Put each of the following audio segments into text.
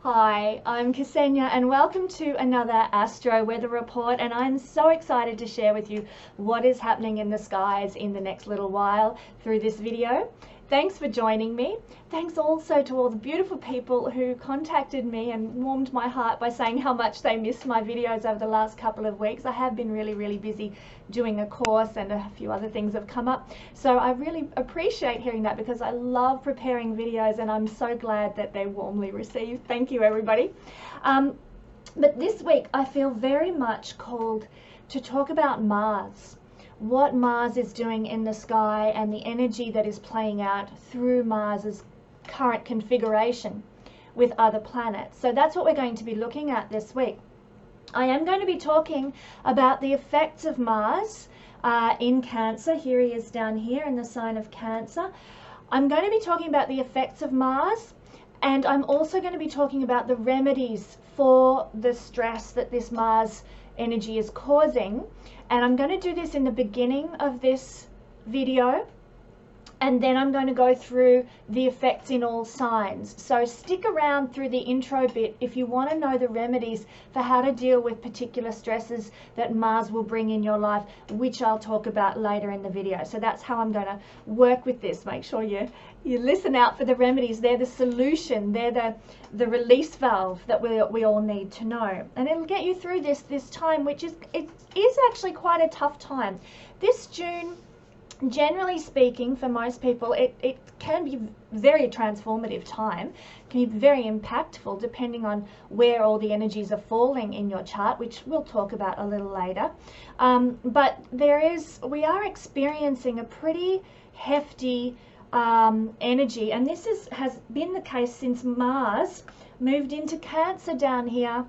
Hi, I'm Kesenya and welcome to another Astro Weather Report, and I'm so excited to share with you what is happening in the skies in the next little while through this video. Thanks for joining me. Thanks also to all the beautiful people who contacted me and warmed my heart by saying how much they missed my videos over the last couple of weeks. I have been really busy doing a course and a few other things have come up. So I really appreciate hearing that because I love preparing videos and I'm so glad that they're warmly received. Thank you, everybody. But this week I feel very much called to talk about Mars. What Mars is doing in the sky and the energy that is playing out through Mars's current configuration with other planets. So that's what we're going to be looking at this week. I am going to be talking about the effects of Mars in Cancer. Here he is down here in the sign of Cancer. I'm going to be talking about the effects of Mars, and I'm also going to be talking about the remedies for the stress that this Mars energy is causing. And I'm going to do this in the beginning of this video, and then I'm going to go through the effects in all signs. So stick around through the intro bit if you want to know the remedies for how to deal with particular stresses that Mars will bring in your life, which I'll talk about later in the video. So that's how I'm going to work with this. Make sure you listen out for the remedies. They're the solution. They're the release valve that we all need to know. And it'll get you through this time, which is actually quite a tough time. This June, generally speaking, for most people, it can be very transformative time, can be very impactful depending on where all the energies are falling in your chart, which we'll talk about a little later. But we are experiencing a pretty hefty energy, and this has been the case since Mars moved into Cancer down here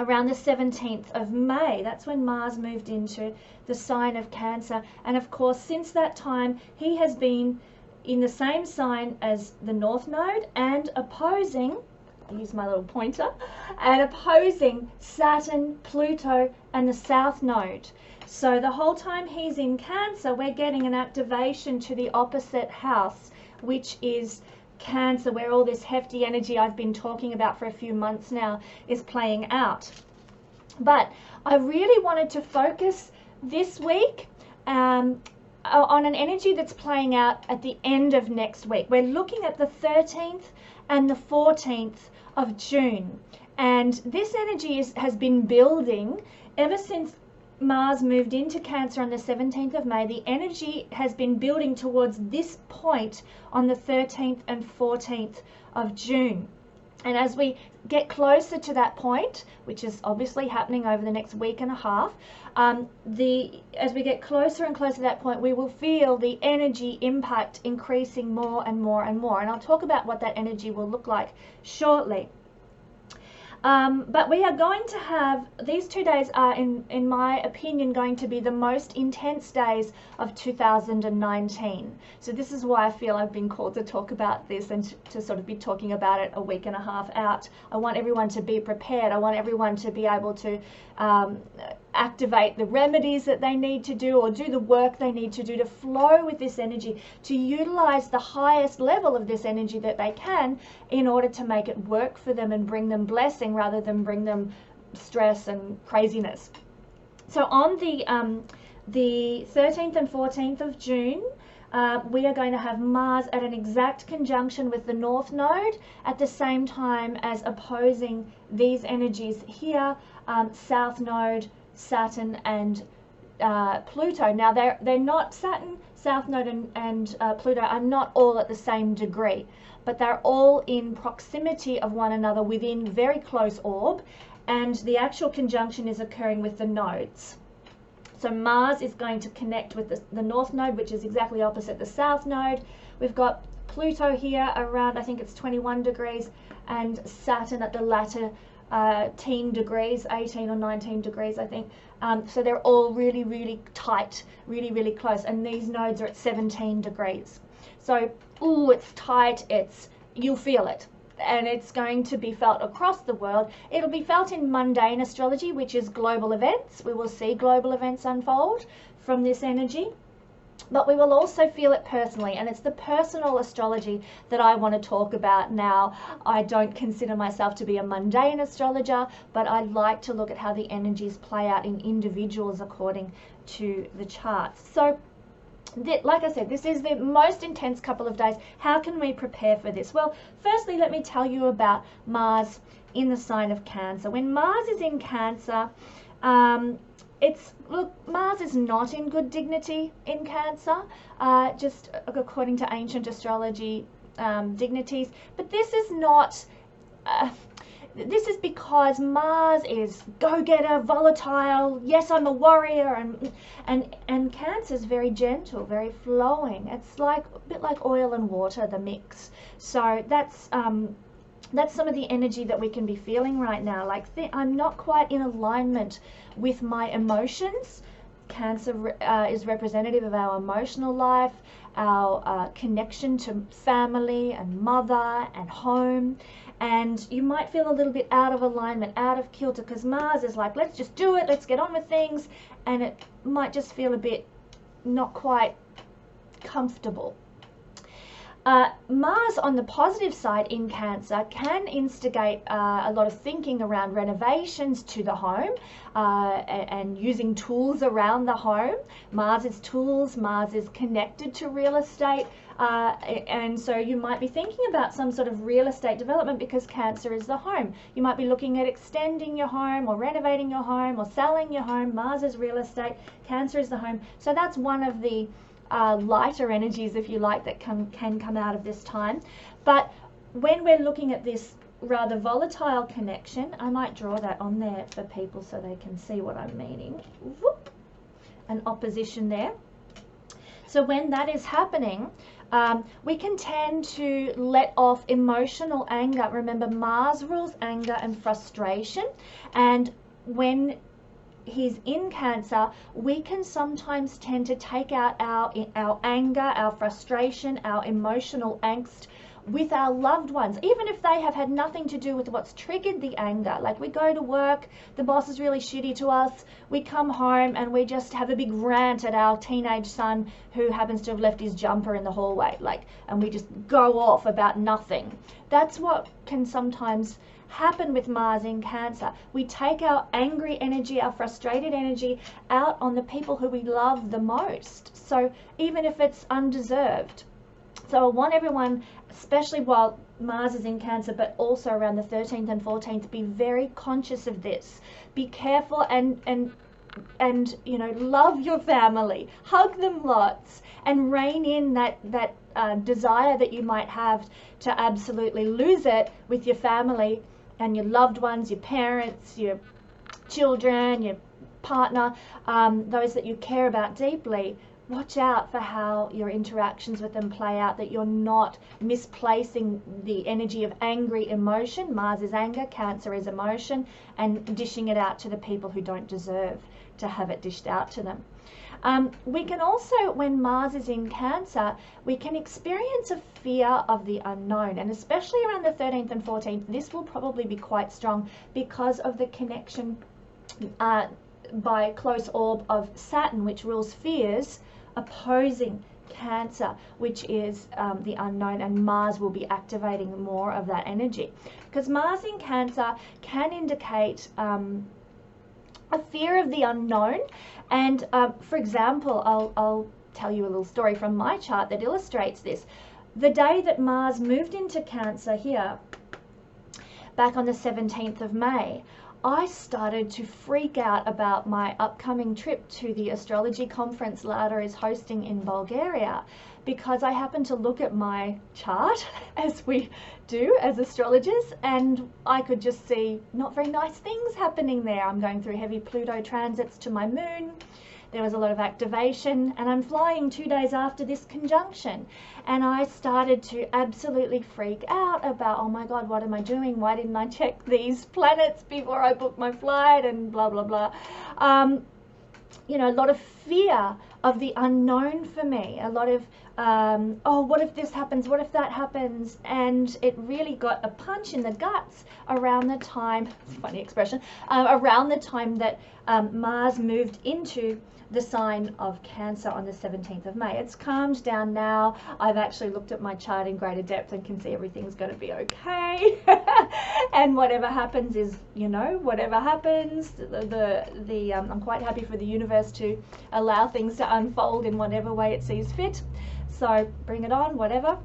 around the 17th of May. That's when Mars moved into the sign of Cancer. And of course, since that time, he has been in the same sign as the North Node and opposing, I'll use my little pointer, and opposing Saturn, Pluto, and the South Node. So the whole time he's in Cancer, we're getting an activation to the opposite house, which is Cancer, where all this hefty energy I've been talking about for a few months now is playing out. But I really wanted to focus this week on an energy that's playing out at the end of next week. We're looking at the 13th and the 14th of June, and this energy has been building ever since Mars moved into Cancer on the 17th of May. The energy has been building towards this point on the 13th and 14th of June. And as we get closer to that point, which is obviously happening over the next week and a half, as we get closer and closer to that point, we will feel the energy impact increasing more and more and more. And I'll talk about what that energy will look like shortly. But we are going to have, these 2 days are, in my opinion, going to be the most intense days of 2019. So this is why I feel I've been called to talk about this and to sort of be talking about it a week and a half out. I want everyone to be prepared. I want everyone to be able to activate the remedies that they need to do, or do the work they need to do to flow with this energy, to utilize the highest level of this energy that they can in order to make it work for them and bring them blessing rather than bring them stress and craziness. So on the 13th and 14th of June, we are going to have Mars at an exact conjunction with the North Node at the same time as opposing these energies here, South Node, Saturn, and Pluto. Now they're not, Saturn, South Node, and Pluto are not all at the same degree, but they're all in proximity of one another within very close orb, and the actual conjunction is occurring with the nodes. So Mars is going to connect with the North Node, which is exactly opposite the South Node. We've got Pluto here around, I think it's 21 degrees, and Saturn at the latter teen degrees, 18 or 19 degrees, I think. So they're all really tight, really close, and these nodes are at 17 degrees. So, ooh, it's tight, you'll feel it. And it's going to be felt across the world. It'll be felt in mundane astrology, which is global events. We will see global events unfold from this energy. but we will also feel it personally, and it's the personal astrology that I want to talk about now. I don't consider myself to be a mundane astrologer, but I like to look at how the energies play out in individuals according to the charts. So like I said, this is the most intense couple of days. How can we prepare for this? Well, firstly, let me tell you about Mars in the sign of Cancer. When Mars is in Cancer, Mars is not in good dignity in Cancer, just according to ancient astrology dignities. But this is not. This is because Mars is go-getter, volatile. Yes, I'm a warrior, and Cancer is very gentle, very flowing. It's like a bit like oil and water, the mix. So that's some of the energy that we can be feeling right now. Like I'm not quite in alignment with my emotions. Cancer is representative of our emotional life, our connection to family and mother and home. And you might feel a little bit out of alignment, out of kilter, because Mars is like, let's just do it, let's get on with things, and it might just feel a bit not quite comfortable. Mars on the positive side in Cancer can instigate a lot of thinking around renovations to the home and using tools around the home. Mars is tools, Mars is connected to real estate, and so you might be thinking about some sort of real estate development because Cancer is the home. You might be looking at extending your home or renovating your home or selling your home. Mars is real estate, Cancer is the home. So that's one of the lighter energies, if you like, that can come out of this time. But when we're looking at this rather volatile connection, I might draw that on there for people so they can see what I'm meaning. Whoop. An opposition there. So when that is happening, we can tend to let off emotional anger. Remember, Mars rules anger and frustration, and when he's in Cancer, we can sometimes tend to take out our anger, our frustration, our emotional angst with our loved ones, even if they have had nothing to do with what's triggered the anger. Like we go to work, the boss is really shitty to us, we come home and we just have a big rant at our teenage son who happens to have left his jumper in the hallway, and we just go off about nothing. That's what can sometimes happen with Mars in Cancer. We take our angry energy, our frustrated energy out on the people who we love the most. So even if it's undeserved. So I want everyone, especially while Mars is in Cancer, but also around the 13th and 14th, be very conscious of this. Be careful and you know, love your family, hug them lots, and rein in that desire that you might have to absolutely lose it with your family and your loved ones, your parents, your children, your partner, those that you care about deeply. Watch out for how your interactions with them play out, that you're not misplacing the energy of angry emotion. Mars is anger, Cancer is emotion, and dishing it out to the people who don't deserve to have it dished out to them. We can also, when Mars is in Cancer, we can experience a fear of the unknown, and especially around the 13th and 14th, this will probably be quite strong because of the connection by close orb of Saturn, which rules fears, opposing Cancer, which is the unknown, and Mars will be activating more of that energy. Because Mars in Cancer can indicate a fear of the unknown. And for example, I'll tell you a little story from my chart that illustrates this. The day that Mars moved into Cancer here, back on the 17th of May, I started to freak out about my upcoming trip to the astrology conference Lada is hosting in Bulgaria, because I happened to look at my chart, as we do as astrologers, and I could just see not very nice things happening there. I'm going through heavy Pluto transits to my moon. There was a lot of activation, and I'm flying 2 days after this conjunction. And I started to absolutely freak out about, oh my God, what am I doing? Why didn't I check these planets before I booked my flight, and blah, blah, blah. You know, a lot of fear of the unknown for me. A lot of, oh, what if this happens? What if that happens? And it really got a punch in the guts around the time, it's a funny expression, around the time that Mars moved into the sign of Cancer on the 17th of May. It's calmed down now. I've actually looked at my chart in greater depth and can see everything's going to be okay. And whatever happens is, you know, whatever happens. I'm quite happy for the universe to allow things to unfold in whatever way it sees fit. So bring it on, whatever.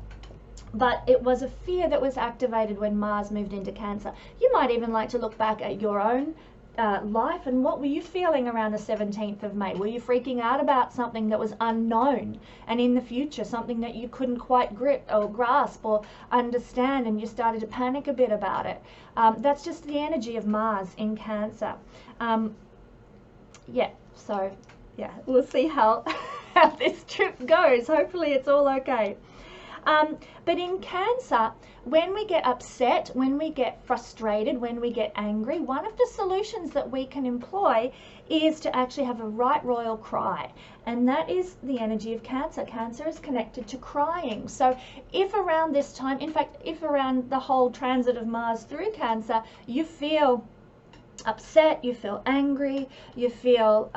But it was a fear that was activated when Mars moved into Cancer. You might even like to look back at your own life, and what were you feeling around the 17th of May? Were you freaking out about something that was unknown and in the future, something that you couldn't quite grip or grasp or understand, and you started to panic a bit about it? That's just the energy of Mars in Cancer. Yeah, so yeah, we'll see how this trip goes. Hopefully it's all okay. But in Cancer, when we get upset, when we get frustrated, when we get angry, one of the solutions that we can employ is to actually have a right royal cry. And that is the energy of Cancer. Cancer is connected to crying. So if around this time, in fact, if around the whole transit of Mars through Cancer, you feel upset, you feel angry, you feel,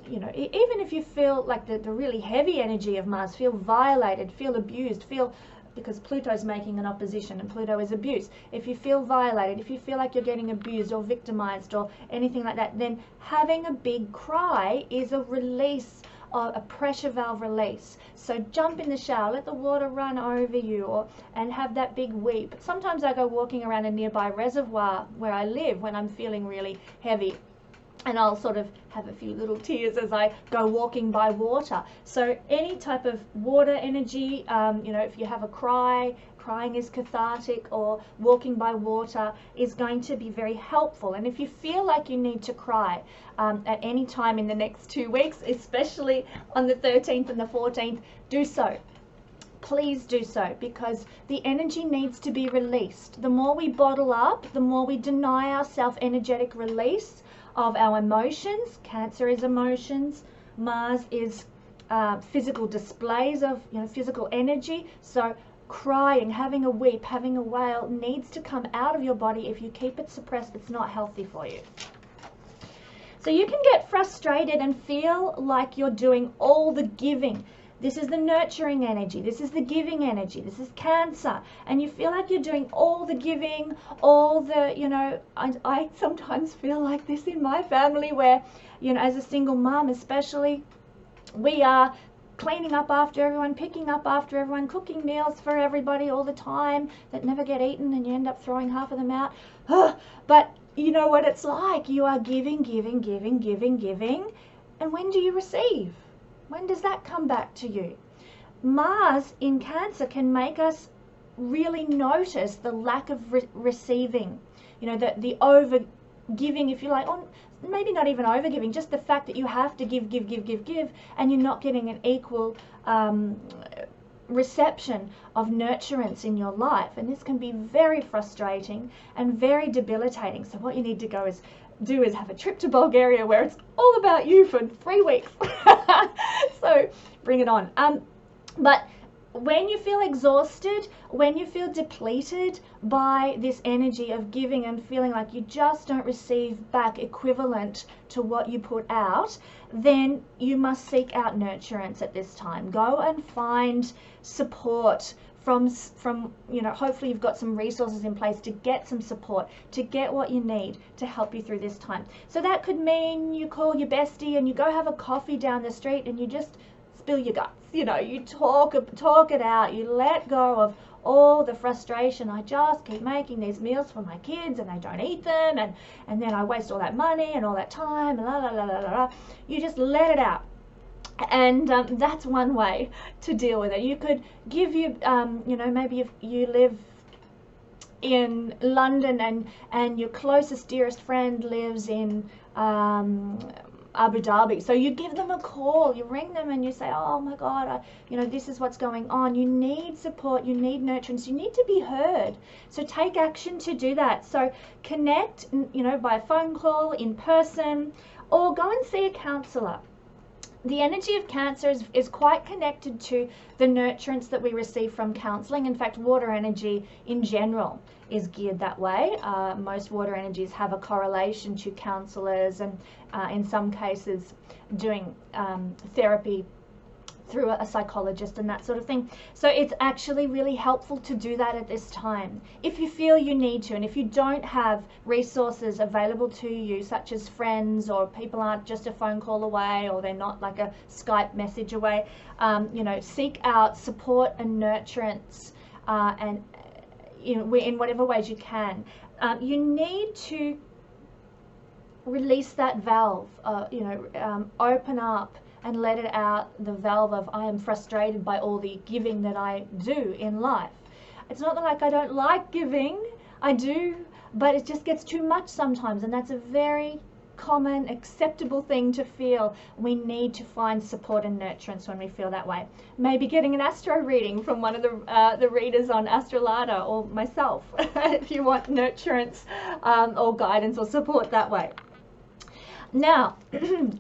you know, even if you feel like the really heavy energy of Mars, feel violated, feel abused, feel, because Pluto's making an opposition and Pluto is abuse. If you feel violated, if you feel like you're getting abused or victimized or anything like that, then having a big cry is a release, a pressure valve release. So jump in the shower, let the water run over you, and have that big weep. Sometimes I go walking around a nearby reservoir where I live when I'm feeling really heavy, and I'll sort of have a few little tears as I go walking by water. So any type of water energy, you know, if you have a cry, crying is cathartic, or walking by water is going to be very helpful. And if you feel like you need to cry at any time in the next 2 weeks, especially on the 13th and the 14th, do so. Please do so, because the energy needs to be released. The more we bottle up, the more we deny ourselves energetic release of our emotions. Cancer is emotions. Mars is physical displays of, you know, physical energy. So crying, having a weep, having a wail needs to come out of your body. If you keep it suppressed, it's not healthy for you. So you can get frustrated and feel like you're doing all the giving. This is the nurturing energy. This is the giving energy. This is Cancer. And you feel like you're doing all the giving, all the, you know, I sometimes feel like this in my family where, you know, as a single mom especially, we are cleaning up after everyone, picking up after everyone, cooking meals for everybody all the time that never get eaten, and you end up throwing half of them out. But you know what it's like. You are giving, giving, giving, giving, giving. And when do you receive? When does that come back to you? Mars in Cancer can make us really notice the lack of receiving. You know, the over giving, if you like, or maybe not even over giving, just the fact that you have to give, give, give, give, give, and you're not getting an equal reception of nurturance in your life. And this can be very frustrating and very debilitating. So what you need to do is have a trip to Bulgaria where it's all about you for 3 weeks. So bring it on. But when you feel exhausted, when you feel depleted by this energy of giving and feeling like you just don't receive back equivalent to what you put out, then you must seek out nurturance at this time. Go and find support from, you know, hopefully you've got some resources in place to get some support, to get what you need to help you through this time. So that could mean you call your bestie and you go have a coffee down the street and you just spill your guts. You know, you talk it out, you let go of all the frustration. I just keep making these meals for my kids and they don't eat them, and then I waste all that money and all that time, and la la la la la. You just let it out. And that's one way to deal with it. You could give you know, maybe if you live in London and your closest, dearest friend lives in Abu Dhabi. So you give them a call, you ring them and you say, oh my God, you know, this is what's going on. You need support, you need nurturance, you need to be heard. So take action to do that. So connect, you know, by phone call, in person, or go and see a counselor. The energy of Cancer is quite connected to the nurturance that we receive from counseling. In fact, water energy in general is geared that way. Most water energies have a correlation to counselors and in some cases doing therapy through a psychologist and that sort of thing. So it's actually really helpful to do that at this time if you feel you need to, and if you don't have resources available to you such as friends, or people aren't just a phone call away, or they're not like a Skype message away, you know, seek out support and nurturance and in whatever ways you can. You need to release that valve, open up and let it out, the valve of I am frustrated by all the giving that I do in life. It's not that like I don't like giving, I do, but it just gets too much sometimes, and that's a very common, acceptable thing to feel. We need to find support and nurturance when we feel that way. Maybe getting an astro reading from one of the readers on Astrolada, or myself, if you want nurturance or guidance or support that way. Now,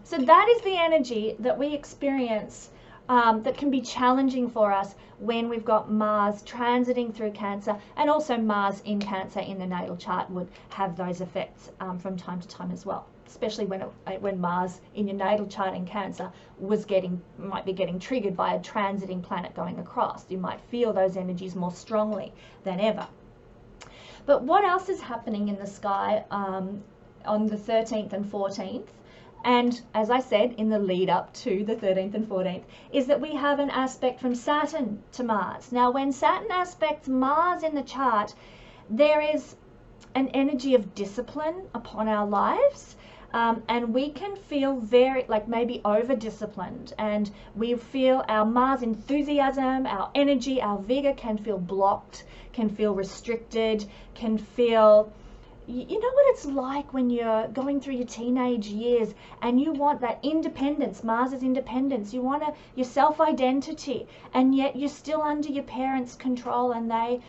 so that is the energy that we experience that can be challenging for us when we've got Mars transiting through Cancer, and also Mars in Cancer in the natal chart would have those effects from time to time as well, especially when Mars in your natal chart in Cancer might be getting triggered by a transiting planet going across. You might feel those energies more strongly than ever. But what else is happening in the sky on the 13th and 14th, and as I said in the lead up to the 13th and 14th, is that we have an aspect from Saturn to Mars. Now when Saturn aspects Mars in the chart, there is an energy of discipline upon our lives, and we can feel very, like maybe over disciplined, and we feel our Mars enthusiasm, our energy, our vigor can feel blocked, can feel restricted, can feel, you know what it's like when you're going through your teenage years and you want that independence, Mars's independence, you want your self-identity, and yet you're still under your parents' control, and they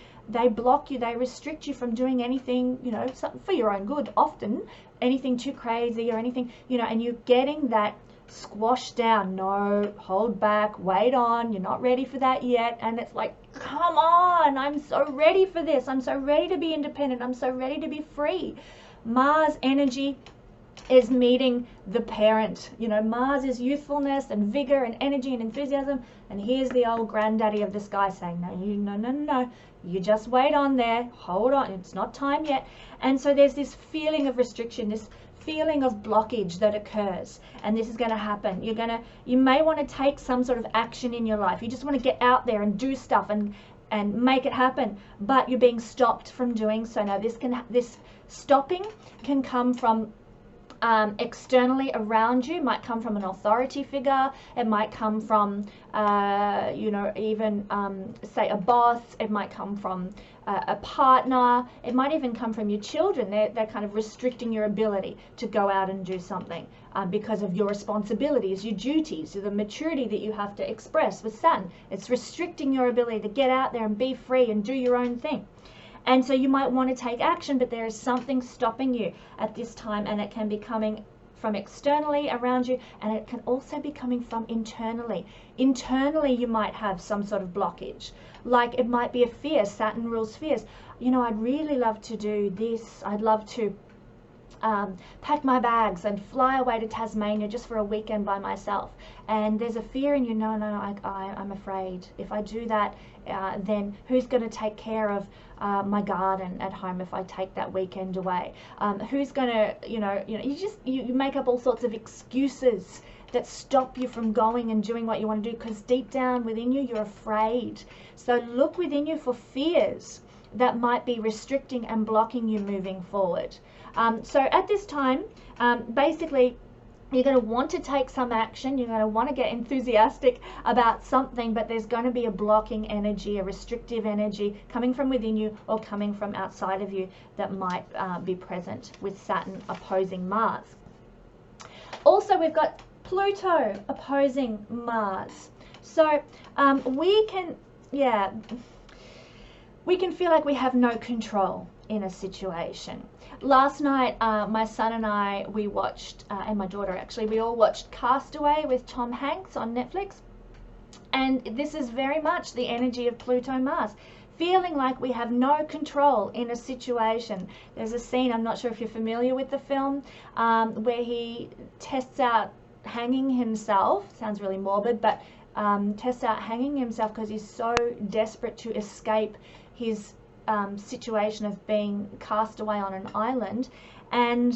block you, they restrict you from doing anything, you know, for your own good, often anything too crazy or anything, you know, and you're getting that squashed down. No, hold back, wait on, you're not ready for that yet. And it's like, come on, I'm so ready for this, I'm so ready to be independent, I'm so ready to be free. Mars energy is meeting the parent, you know, Mars is youthfulness and vigor and energy and enthusiasm, and here's the old granddaddy of the sky saying, no, you just wait on there, hold on, it's not time yet. And so there's this feeling of restriction, this feeling of blockage that occurs, and this is going to happen. You may want to take some sort of action in your life. You just want to get out there and do stuff and make it happen, but you're being stopped from doing so. Now this stopping can come from externally around you. It might come from an authority figure, it might come from even say a boss, it might come from a partner, it might even come from your children. They're kind of restricting your ability to go out and do something because of your responsibilities, your duties, the maturity that you have to express with Saturn. It's restricting your ability to get out there and be free and do your own thing. And so you might want to take action, but there is something stopping you at this time, and it can be coming from externally around you, and it can also be coming from internally. Internally, you might have some sort of blockage. Like it might be a fear. Saturn rules fears. You know, I'd really love to do this. I'd love to pack my bags and fly away to Tasmania just for a weekend by myself. And there's a fear in you, no, I'm afraid. If I do that, then who's going to take care of my garden at home if I take that weekend away? Who's going to, you make up all sorts of excuses that stop you from going and doing what you want to do, because deep down within you, you're afraid. So look within you for fears that might be restricting and blocking you moving forward. So at this time, basically, you're going to want to take some action. You're going to want to get enthusiastic about something, but there's going to be a blocking energy, a restrictive energy coming from within you or coming from outside of you that might be present with Saturn opposing Mars. Also, we've got Pluto opposing Mars. So we can feel like we have no control in a situation. Last night, my son and I, we watched, and my daughter actually, we all watched Castaway with Tom Hanks on Netflix. And this is very much the energy of Pluto Mars. Feeling like we have no control in a situation. There's a scene, I'm not sure if you're familiar with the film, where he tests out hanging himself. Sounds really morbid, but tests out hanging himself because he's so desperate to escape his situation of being cast away on an island. And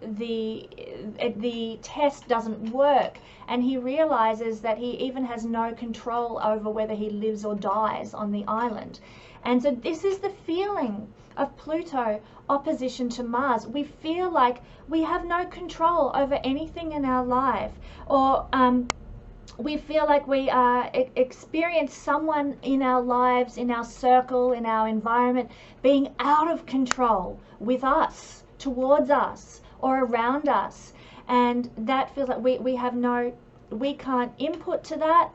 the test doesn't work, and he realizes that he even has no control over whether he lives or dies on the island. And so this is the feeling of Pluto opposition to Mars. We feel like we have no control over anything in our life, or we feel like we experience someone in our lives, in our circle, in our environment, being out of control with us, towards us, or around us. And that feels like we can't input to that.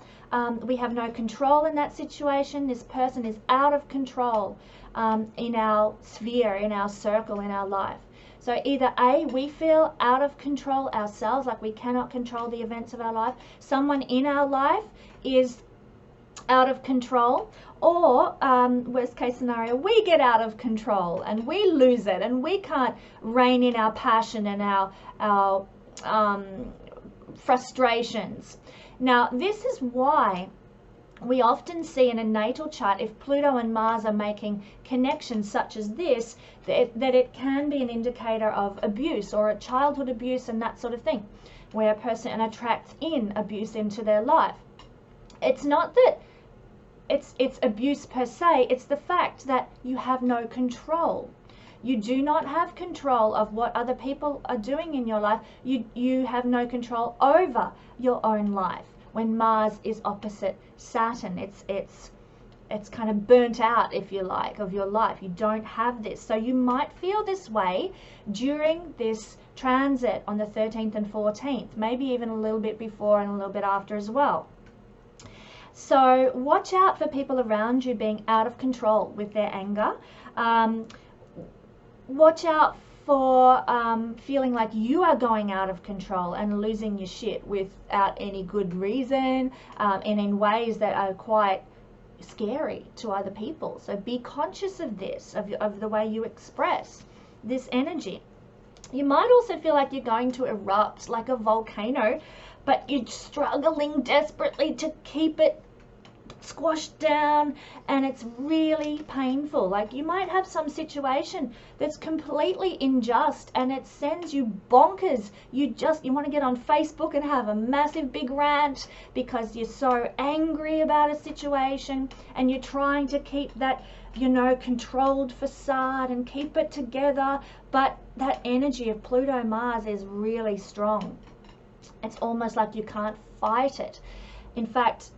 We have no control in that situation. This person is out of control in our sphere, in our circle, in our life. So either A, we feel out of control ourselves, like we cannot control the events of our life. Someone in our life is out of control, or worst case scenario, we get out of control and we lose it, and we can't rein in our passion and our frustrations. Now, this is why we often see in a natal chart, if Pluto and Mars are making connections such as this, that it can be an indicator of abuse, or a childhood abuse and that sort of thing, where a person attracts in abuse into their life. It's not that it's abuse per se, it's the fact that you have no control. You do not have control of what other people are doing in your life. You have no control over your own life. When Mars is opposite Saturn, it's kind of burnt out, if you like, of your life. You don't have this. So you might feel this way during this transit on the 13th and 14th, maybe even a little bit before and a little bit after as well. So watch out for people around you being out of control with their anger. Watch out for feeling like you are going out of control and losing your shit without any good reason, and in ways that are quite scary to other people. So be conscious of this, of the way you express this energy. You might also feel like you're going to erupt like a volcano, but you're struggling desperately to keep it squashed down, and it's really painful. Like you might have some situation that's completely unjust and it sends you bonkers. You want to get on Facebook and have a massive big rant because you're so angry about a situation, and you're trying to keep that, you know, controlled facade and keep it together, but that energy of Pluto Mars is really strong. It's almost like you can't fight it. In fact,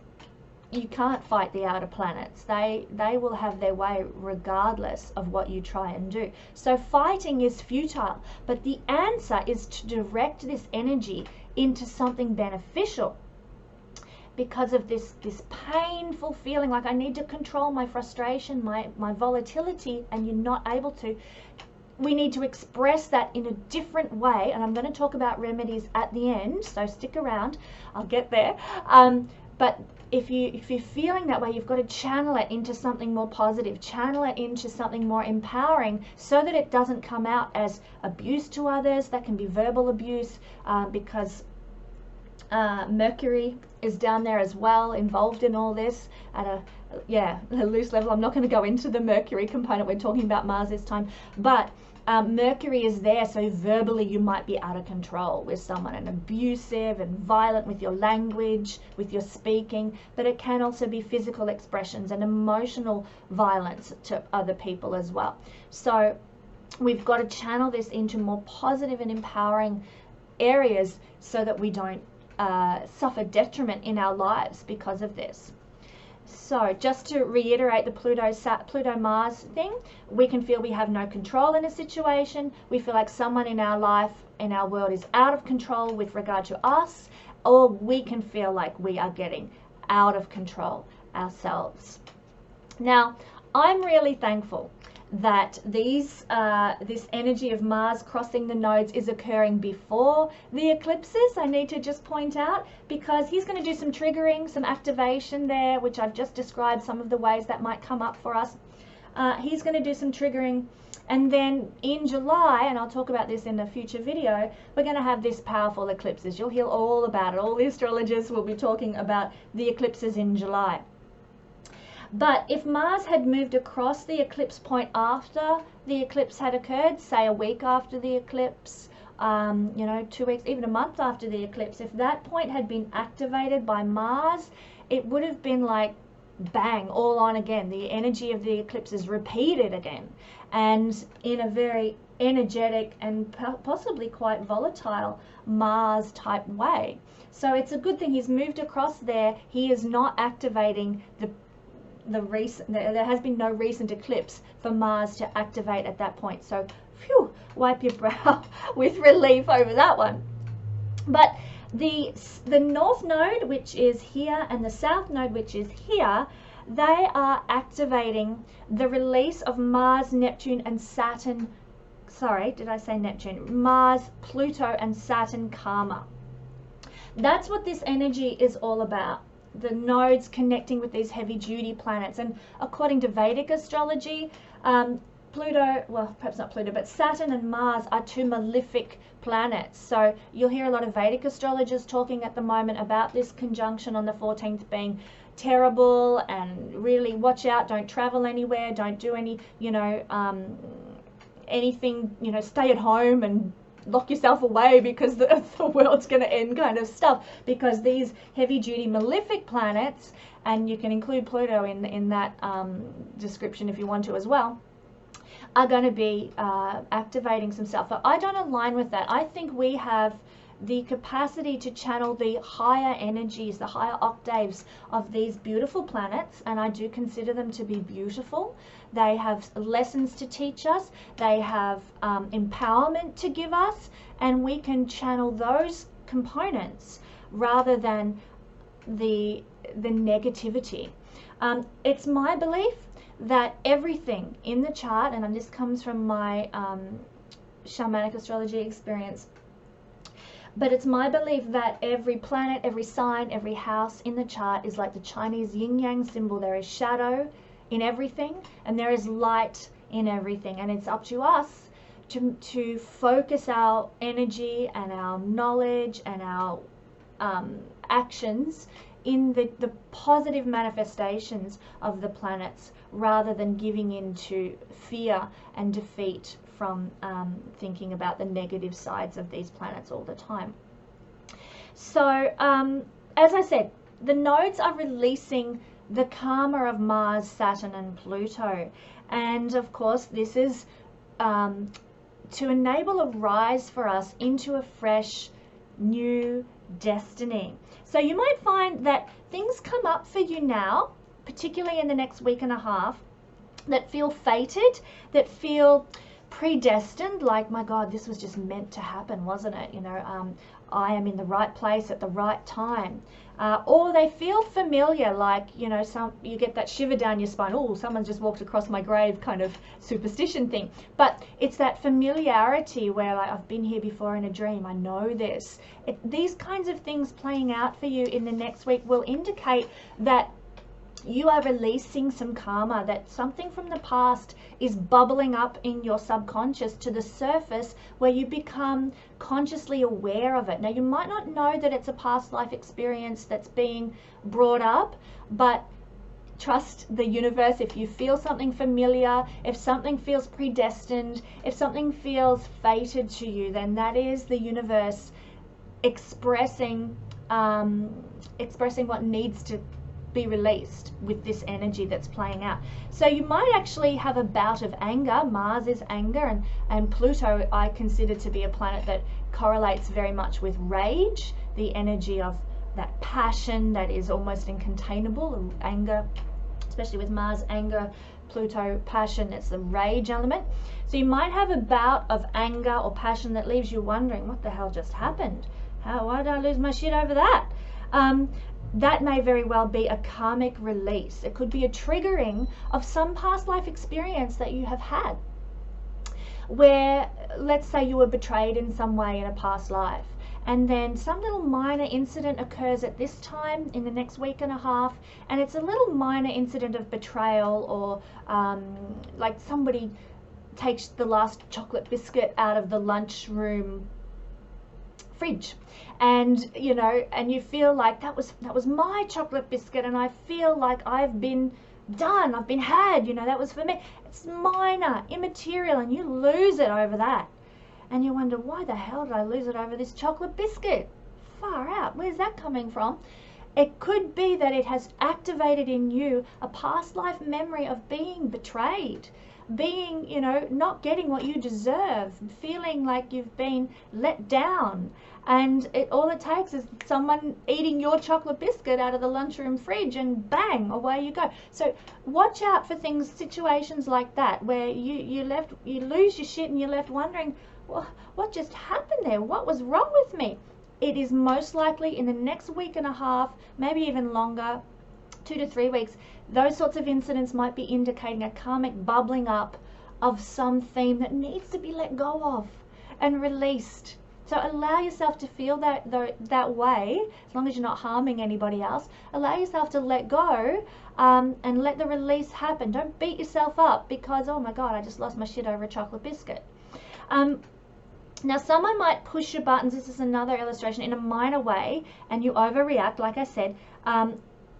you can't fight the outer planets. They will have their way regardless of what you try and do. So fighting is futile, but the answer is to direct this energy into something beneficial. Because of this painful feeling like I need to control my frustration, my volatility, and you're not able to. We need to express that in a different way, and I'm going to talk about remedies at the end, so stick around, I'll get there. But if you're feeling that way, you've got to channel it into something more positive, channel it into something more empowering, so that it doesn't come out as abuse to others. That can be verbal abuse, because Mercury is down there as well, involved in all this at a loose level. I'm not going to go into the Mercury component. We're talking about Mars this time, but Mercury is there, so verbally you might be out of control with someone and abusive and violent with your language, with your speaking, but it can also be physical expressions and emotional violence to other people as well. So we've got to channel this into more positive and empowering areas so that we don't suffer detriment in our lives because of this. So just to reiterate the Pluto-Mars thing, we can feel we have no control in a situation. We feel like someone in our life, in our world, is out of control with regard to us, or we can feel like we are getting out of control ourselves. Now, I'm really thankful that this energy of Mars crossing the nodes is occurring before the eclipses. I need to just point out, because he's going to do some triggering, some activation there, which I've just described some of the ways that might come up for us. He's going to do some triggering, and then in July, and I'll talk about this in a future video, we're going to have this powerful eclipses. You'll hear all about it. All the astrologers will be talking about the eclipses in July. But if Mars had moved across the eclipse point after the eclipse had occurred, say a week after the eclipse, 2 weeks, even a month after the eclipse, if that point had been activated by Mars, it would have been like bang, all on again. The energy of the eclipse is repeated again, and in a very energetic and possibly quite volatile Mars type way. So it's a good thing he's moved across there. He is not activating there has been no recent eclipse for Mars to activate at that point. So phew, wipe your brow with relief over that one. But the north node, which is here, and the south node, which is here, they are activating the release of Mars, Neptune, and Saturn. Sorry, did I say Neptune? Mars, Pluto, and Saturn karma. That's what this energy is all about. The nodes connecting with these heavy duty planets. And according to Vedic astrology, Pluto, well, perhaps not Pluto, but Saturn and Mars are two malefic planets. So you'll hear a lot of Vedic astrologers talking at the moment about this conjunction on the 14th being terrible, and really watch out, don't travel anywhere, don't do any, anything, stay at home and lock yourself away because the world's going to end kind of stuff, because these heavy duty malefic planets, and you can include Pluto in that description if you want to as well, are going to be activating some stuff. But I don't align with that. I think we have the capacity to channel the higher energies, the higher octaves of these beautiful planets, and I do consider them to be beautiful. They have lessons to teach us, they have empowerment to give us, and we can channel those components rather than the negativity. It's my belief that everything in the chart, and this comes from my shamanic astrology experience, but it's my belief that every planet, every sign, every house in the chart is like the Chinese yin-yang symbol. There is shadow in everything, and there is light in everything. And it's up to us to focus our energy and our knowledge and our actions in the positive manifestations of the planets, rather than giving in to fear and defeat from thinking about the negative sides of these planets all the time. So as I said, the nodes are releasing the karma of Mars, Saturn, and Pluto, and of course this is to enable a rise for us into a fresh new destiny. So you might find that things come up for you now, particularly in the next week and a half, that feel fated, that feel predestined, like, my God, this was just meant to happen, wasn't it? I am in the right place at the right time. Or they feel familiar, like, you get that shiver down your spine, oh, someone just walked across my grave kind of superstition thing. But it's that familiarity where, like, I've been here before in a dream, I know this. These kinds of things playing out for you in the next week will indicate that you are releasing some karma, that something from the past is bubbling up in your subconscious to the surface, where you become consciously aware of it. Now, you might not know that it's a past life experience that's being brought up, but trust the universe. If you feel something familiar, if something feels predestined, if something feels fated to you, then that is the universe expressing what needs to be released with this energy that's playing out. So you might actually have a bout of anger. Mars is anger, and Pluto I consider to be a planet that correlates very much with rage, the energy of that passion that is almost incontainable. Anger, especially with Mars, anger, Pluto, passion, it's the rage element. So you might have a bout of anger or passion that leaves you wondering, what the hell just happened? Why did I lose my shit over that? that may very well be a karmic release. It could be a triggering of some past life experience that you have had, where, let's say, you were betrayed in some way in a past life, and then some little minor incident occurs at this time in the next week and a half, and it's a little minor incident of betrayal, or like somebody takes the last chocolate biscuit out of the lunchroom fridge, and you know, and you feel like that was my chocolate biscuit, and I feel like I've been done, I've been had, you know, that was for me. It's minor, immaterial, and you lose it over that, and you wonder, why the hell did I lose it over this chocolate biscuit? Far out, where's that coming from? It could be that it has activated in you a past life memory of being betrayed, being, you know, not getting what you deserve, feeling like you've been let down, and all it takes is someone eating your chocolate biscuit out of the lunchroom fridge, and bang, away you go. So watch out for things, situations like that, where you lose your shit and you're left wondering, well, what just happened there? What was wrong with me? It is most likely in the next week and a half, maybe even longer, 2 to 3 weeks, those sorts of incidents might be indicating a karmic bubbling up of some theme that needs to be let go of and released. So allow yourself to feel that way, as long as you're not harming anybody else. Allow yourself to let go and let the release happen. Don't beat yourself up because, oh my God, I just lost my shit over a chocolate biscuit. Now, someone might push your buttons, this is another illustration, in a minor way, and you overreact, like I said.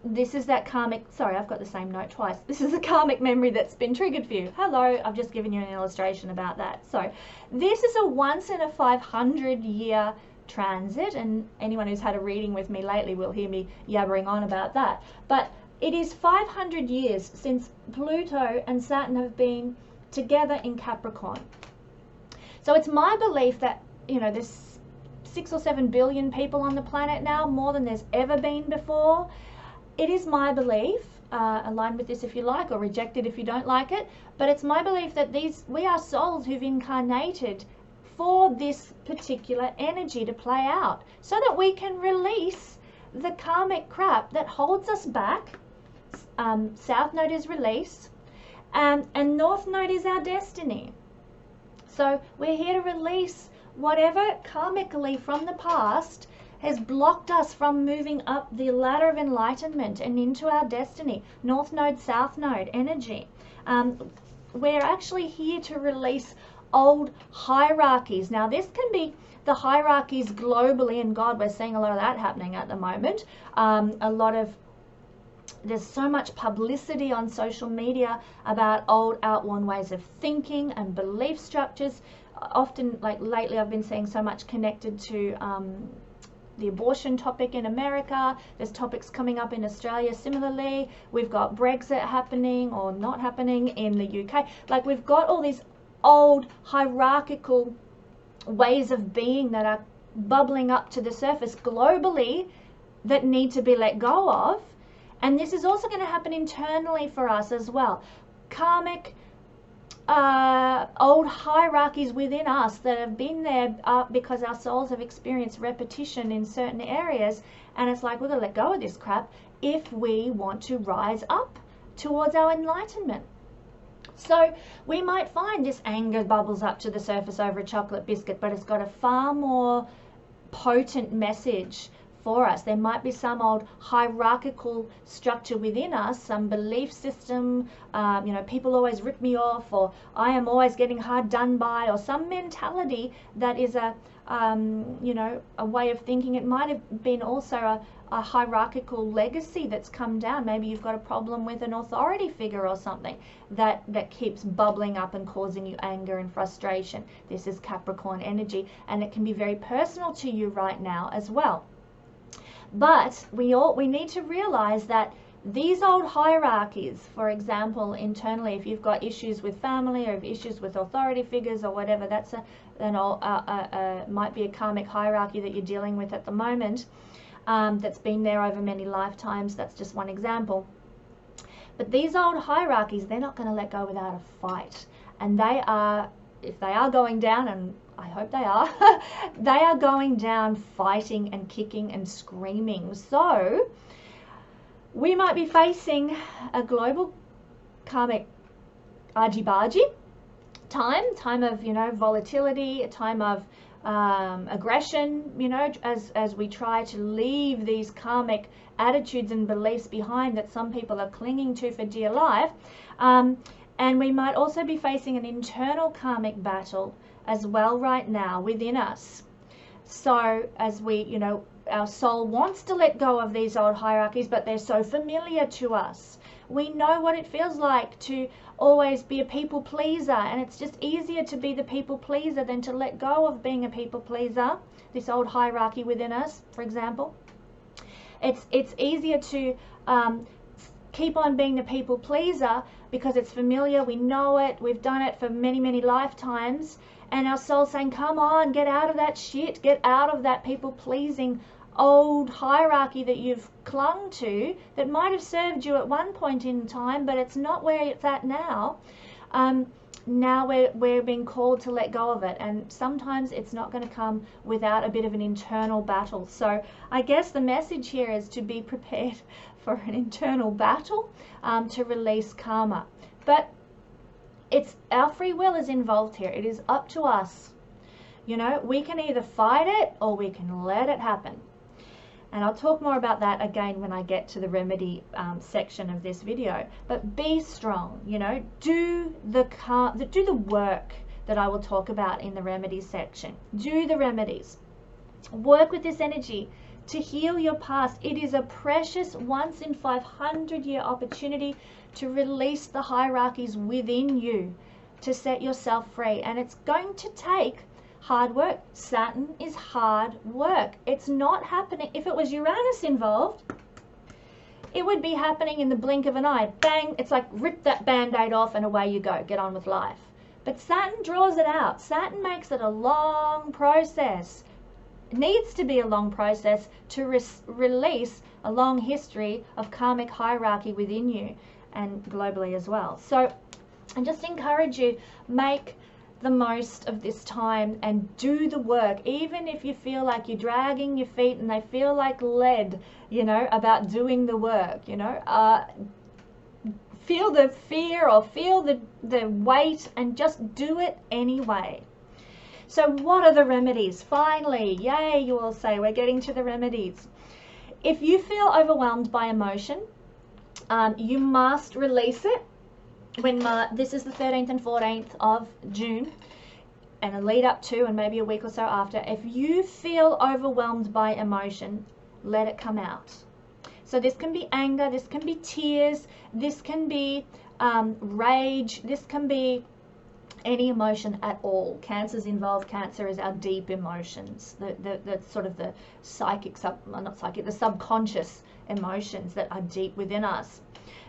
This is that karmic, sorry, I've got the same note twice. This is a karmic memory that's been triggered for you. Hello, I've just given you an illustration about that. So this is a once in a 500 year transit, and anyone who's had a reading with me lately will hear me yabbering on about that. But it is 500 years since Pluto and Saturn have been together in Capricorn. So it's my belief that, you know, there's 6 or 7 billion people on the planet now, more than there's ever been before. It is my belief, align with this if you like, or reject it if you don't like it, but it's my belief that we are souls who've incarnated for this particular energy to play out, so that we can release the karmic crap that holds us back. South Node is release, and North Node is our destiny. So we're here to release whatever karmically from the past has blocked us from moving up the ladder of enlightenment and into our destiny. North Node, South Node energy. We're actually here to release old hierarchies. Now this can be the hierarchies globally, and God, we're seeing a lot of that happening at the moment. There's so much publicity on social media about old outworn ways of thinking and belief structures. Often, like lately, I've been seeing so much connected to the abortion topic in America. There's topics coming up in Australia similarly. We've got Brexit happening or not happening in the UK. Like, we've got all these old hierarchical ways of being that are bubbling up to the surface globally that need to be let go of. And this is also going to happen internally for us as well. Karmic old hierarchies within us that have been there because our souls have experienced repetition in certain areas, and it's like, we're going to let go of this crap if we want to rise up towards our enlightenment. So we might find this anger bubbles up to the surface over a chocolate biscuit, but it's got a far more potent message for us. There might be some old hierarchical structure within us, some belief system, you know, people always rip me off, or I am always getting hard done by, or some mentality that is a, you know, a way of thinking. It might have been also a hierarchical legacy that's come down. Maybe you've got a problem with an authority figure or something that keeps bubbling up and causing you anger and frustration. This is Capricorn energy, and it can be very personal to you right now as well. But we need to realize that these old hierarchies, for example, internally, if you've got issues with family or issues with authority figures or whatever, that's might be a karmic hierarchy that you're dealing with at the moment, that's been there over many lifetimes. That's just one example. But these old hierarchies, they're not going to let go without a fight. And they are, if they are going down, and I hope they are, they are going down fighting and kicking and screaming. So We might be facing a global karmic argy-bargy time of, you know, volatility, a time of aggression, you know, as we try to leave these karmic attitudes and beliefs behind that some people are clinging to for dear life. And we might also be facing an internal karmic battle as well right now within us. So as we, you know, our soul wants to let go of these old hierarchies, but they're so familiar to us. We know what it feels like to always be a people pleaser, and it's just easier to be the people pleaser than to let go of being a people pleaser, this old hierarchy within us, for example. It's easier to keep on being the people pleaser because it's familiar, we know it, we've done it for many, many lifetimes, and our soul's saying, come on, get out of that shit, get out of that people pleasing old hierarchy that you've clung to that might have served you at one point in time, but it's not where it's at now. Now we're being called to let go of it, and sometimes it's not going to come without a bit of an internal battle. So I guess the message here is to be prepared for an internal battle to release karma. But it's our free will is involved here. It is up to us. You know, we can either fight it or we can let it happen. And I'll talk more about that again when I get to the remedy section of this video. But be strong, you know, do the work that I will talk about in the remedies section. Do the remedies. Work with this energy to heal your past. It is a precious once in 500-year opportunity to release the hierarchies within you, to set yourself free. And it's going to take hard work. Saturn is hard work. It's not happening. If it was Uranus involved, it would be happening in the blink of an eye. Bang, it's like rip that band-aid off and away you go. Get on with life. But Saturn draws it out. Saturn makes it a long process. It needs to be a long process to release a long history of karmic hierarchy within you and globally as well. So I just encourage you, make the most of this time and do the work, even if you feel like you're dragging your feet and they feel like lead, you know, about doing the work, you know. Feel the fear or feel the weight and just do it anyway. So what are the remedies? Finally, yay, you all say, we're getting to the remedies. If you feel overwhelmed by emotion, you must release it. When this is the 13th and 14th of June, and a lead up to and maybe a week or so after, if you feel overwhelmed by emotion, let it come out. So this can be anger, this can be tears, this can be rage, this can be any emotion at all. Cancer's involved. Cancer is our deep emotions, the sort of the psychic, the subconscious emotions that are deep within us.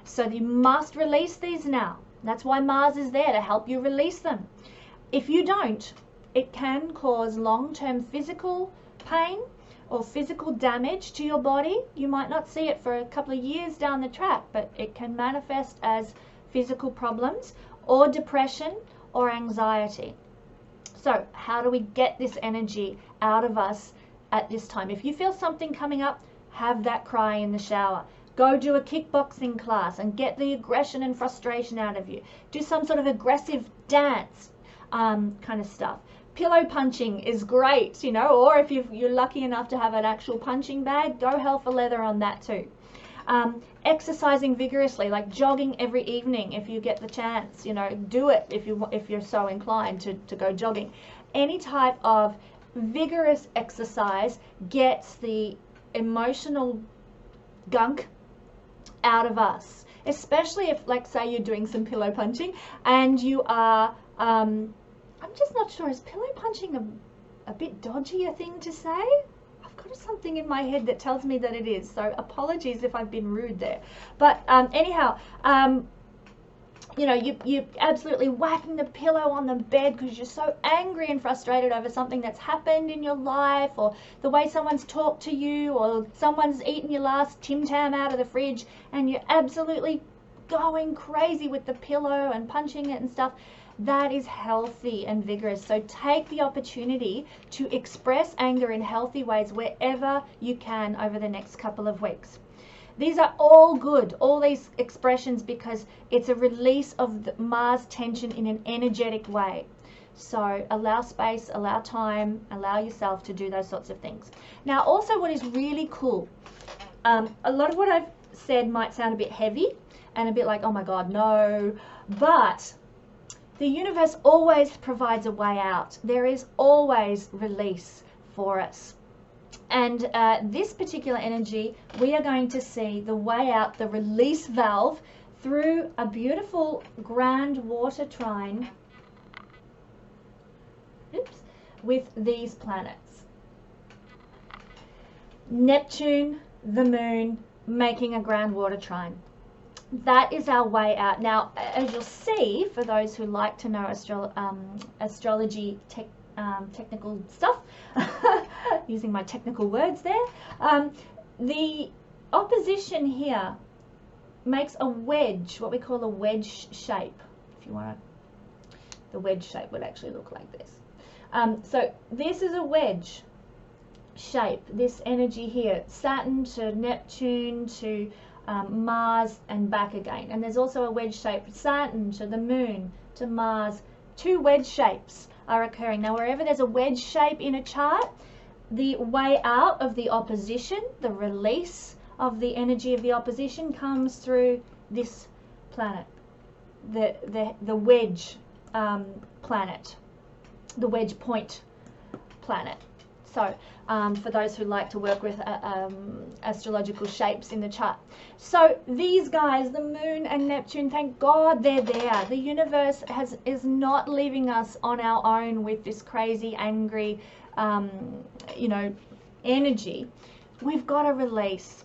So you must release these now. That's why Mars is there, to help you release them. If you don't, it can cause long-term physical pain or physical damage to your body. You might not see it for a couple of years down the track, but it can manifest as physical problems or depression or anxiety. So how do we get this energy out of us at this time? If you feel something coming up, have that cry in the shower. Go do a kickboxing class and get the aggression and frustration out of you. Do some sort of aggressive dance kind of stuff. Pillow punching is great, you know, or if you're lucky enough to have an actual punching bag, go hell for leather on that too. Exercising vigorously, like jogging every evening if you get the chance, you know, do it if you're so inclined to go jogging. Any type of vigorous exercise gets the emotional gunk out of us, especially if, like, say you're doing some pillow punching and you are I'm just not sure, is pillow punching a bit dodgy a thing to say? I've got something in my head that tells me that it is, so apologies if I've been rude there. But anyhow, you know, you're absolutely whacking the pillow on the bed because you're so angry and frustrated over something that's happened in your life, or the way someone's talked to you, or someone's eaten your last Tim Tam out of the fridge, and you're absolutely going crazy with the pillow and punching it and stuff. That is healthy and vigorous. So take the opportunity to express anger in healthy ways wherever you can over the next couple of weeks. These are all good, all these expressions, because it's a release of the Mars tension in an energetic way. So allow space, allow time, allow yourself to do those sorts of things. Now also, what is really cool, a lot of what I've said might sound a bit heavy and a bit like, oh my God, no, but the universe always provides a way out. There is always release for us. And this particular energy, we are going to see the way out, the release valve, through a beautiful grand water trine, oops, with these planets. Neptune, the moon, making a grand water trine. That is our way out. Now, as you'll see, for those who like to know astrology technical stuff, using my technical words there, the opposition here makes a wedge, what we call a wedge shape. If you want to, the wedge shape would actually look like this. So this is a wedge shape, this energy here, Saturn to Neptune to Mars and back again. And there's also a wedge shape, Saturn to the moon to Mars. Two wedge shapes are occurring. Now, wherever there's a wedge shape in a chart, the way out of the opposition, the release of the energy of the opposition, comes through this planet, the wedge planet, the wedge point planet. So for those who like to work with astrological shapes in the chart. So these guys, the moon and Neptune, thank God they're there. The universe is not leaving us on our own with this crazy, angry, you know, energy. We've got a release.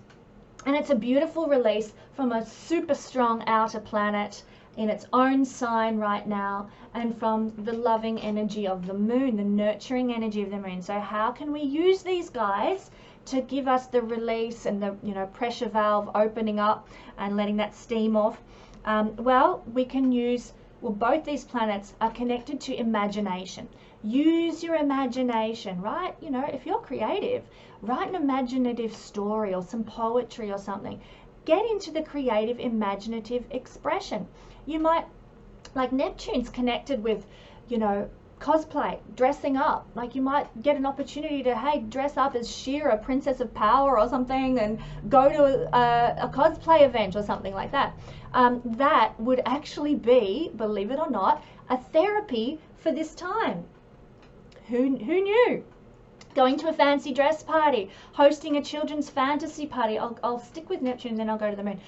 And it's a beautiful release from a super strong outer planet in its own sign right now, and from the loving energy of the moon, the nurturing energy of the moon. So how can we use these guys to give us the release and the, you know, pressure valve opening up and letting that steam off? Well, we can use, well, both these planets are connected to imagination. Use your imagination, right? You know, if you're creative, write an imaginative story or some poetry or something. Get into the creative, imaginative expression. You might, like Neptune's connected with, you know, cosplay, dressing up. Like you might get an opportunity to, hey, dress up as Shira, Princess of Power or something, and go to a cosplay event or something like that. That would actually be, believe it or not, a therapy for this time. Who knew? Going to a fancy dress party, hosting a children's fantasy party. I'll stick with Neptune, then I'll go to the moon.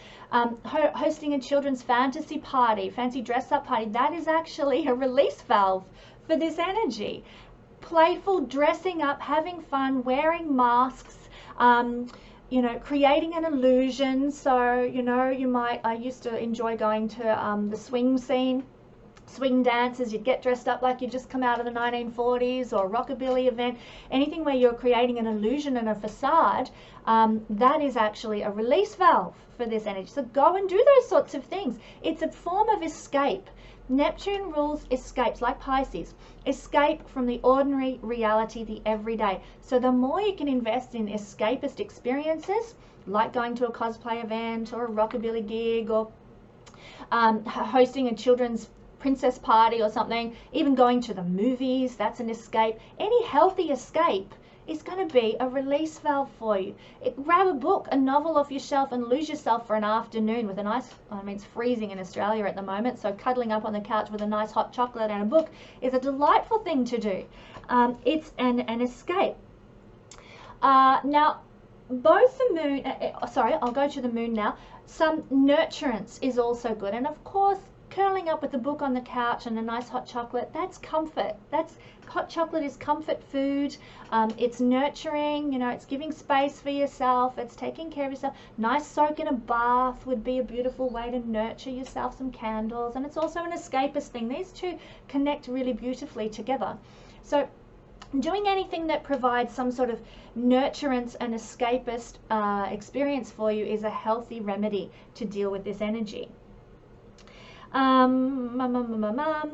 Hosting a children's fantasy party, fancy dress up party. That is actually a release valve for this energy. Playful dressing up, having fun, wearing masks, you know, creating an illusion. So, you know, you might, I used to enjoy going to the swing scene. Swing dances, you'd get dressed up like you'd just come out of the 1940s, or a rockabilly event, anything where you're creating an illusion and a facade, that is actually a release valve for this energy. So go and do those sorts of things. It's a form of escape. Neptune rules escapes, like Pisces. Escape from the ordinary reality, the everyday. So the more you can invest in escapist experiences, like going to a cosplay event or a rockabilly gig, or hosting a children's princess party or something, even going to the movies, that's an escape. Any healthy escape is going to be a release valve for you. Grab a book, a novel off your shelf, and lose yourself for an afternoon with a nice, I mean, it's freezing in Australia at the moment, so cuddling up on the couch with a nice hot chocolate and a book is a delightful thing to do. It's an escape. Now, both the moon, sorry, I'll go to the moon now. Some nurturance is also good, and of course, curling up with a book on the couch and a nice hot chocolate, that's comfort. Hot chocolate is comfort food. It's nurturing, you know, it's giving space for yourself, it's taking care of yourself. Nice soak in a bath would be a beautiful way to nurture yourself, some candles, and it's also an escapist thing. These two connect really beautifully together. So doing anything that provides some sort of nurturance and escapist experience for you is a healthy remedy to deal with this energy.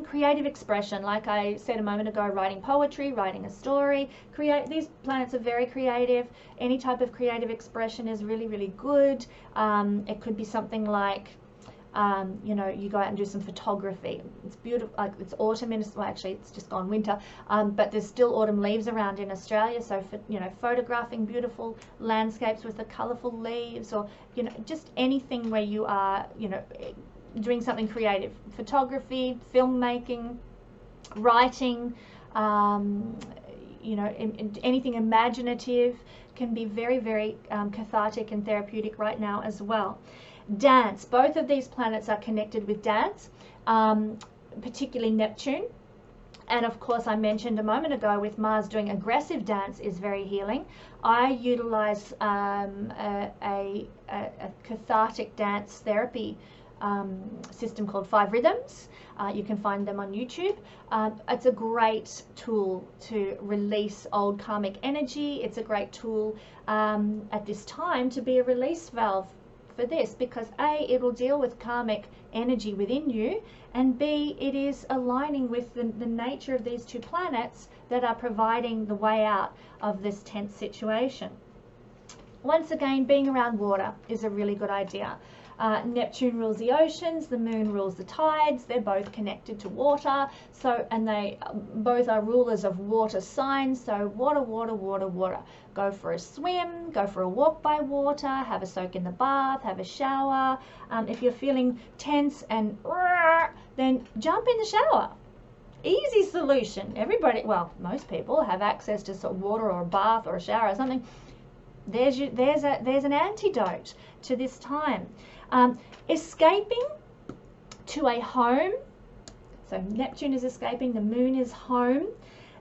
Creative expression, like I said a moment ago, writing poetry, writing a story. These planets are very creative. Any type of creative expression is really, really good. It could be something like, you know, you go out and do some photography. It's beautiful. Like, it's autumn in, well, actually it's just gone winter, but there's still autumn leaves around in Australia. So for, you know, photographing beautiful landscapes with the colorful leaves, or, you know, just anything where you are, you know, doing something creative. Photography, filmmaking, writing, you know, anything imaginative can be very, very cathartic and therapeutic right now as well. Dance. Both of these planets are connected with dance, particularly Neptune. And of course, I mentioned a moment ago with Mars doing aggressive dance is very healing. I utilize a cathartic dance therapy system called 5 Rhythms. You can find them on YouTube. It's a great tool to release old karmic energy. It's a great tool at this time to be a release valve for this, because A, it will deal with karmic energy within you, and B, it is aligning with the nature of these 2 planets that are providing the way out of this tense situation. Once again, being around water is a really good idea. Neptune rules the oceans, the moon rules the tides. They're both connected to water, so, and they both are rulers of water signs. So water, water, water, water. Go for a swim, go for a walk by water, have a soak in the bath, have a shower. If you're feeling tense and then jump in the shower. Easy solution. Everybody, well, most people have access to sort of water or a bath or a shower or something. There's an antidote to this time. Escaping to a home. So Neptune is escaping, the moon is home.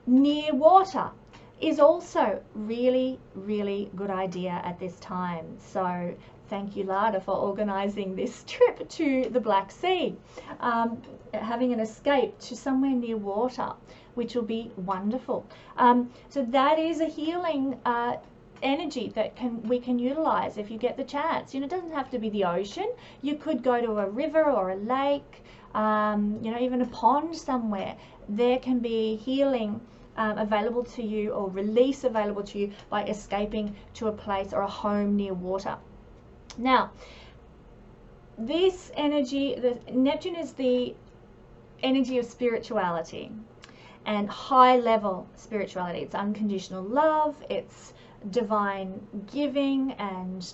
Near water is also really, really good idea at this time. So thank you, Lada, for organizing this trip to the Black Sea. Having an escape to somewhere near water, which will be wonderful. So that is a healing energy that we can utilize if you get the chance. You know, it doesn't have to be the ocean. You could go to a river or a lake, you know, even a pond somewhere. There can be healing available to you, or release available to you, by escaping to a place or a home near water. Now, this energy, Neptune is the energy of spirituality and high level spirituality. It's unconditional love, it's divine giving and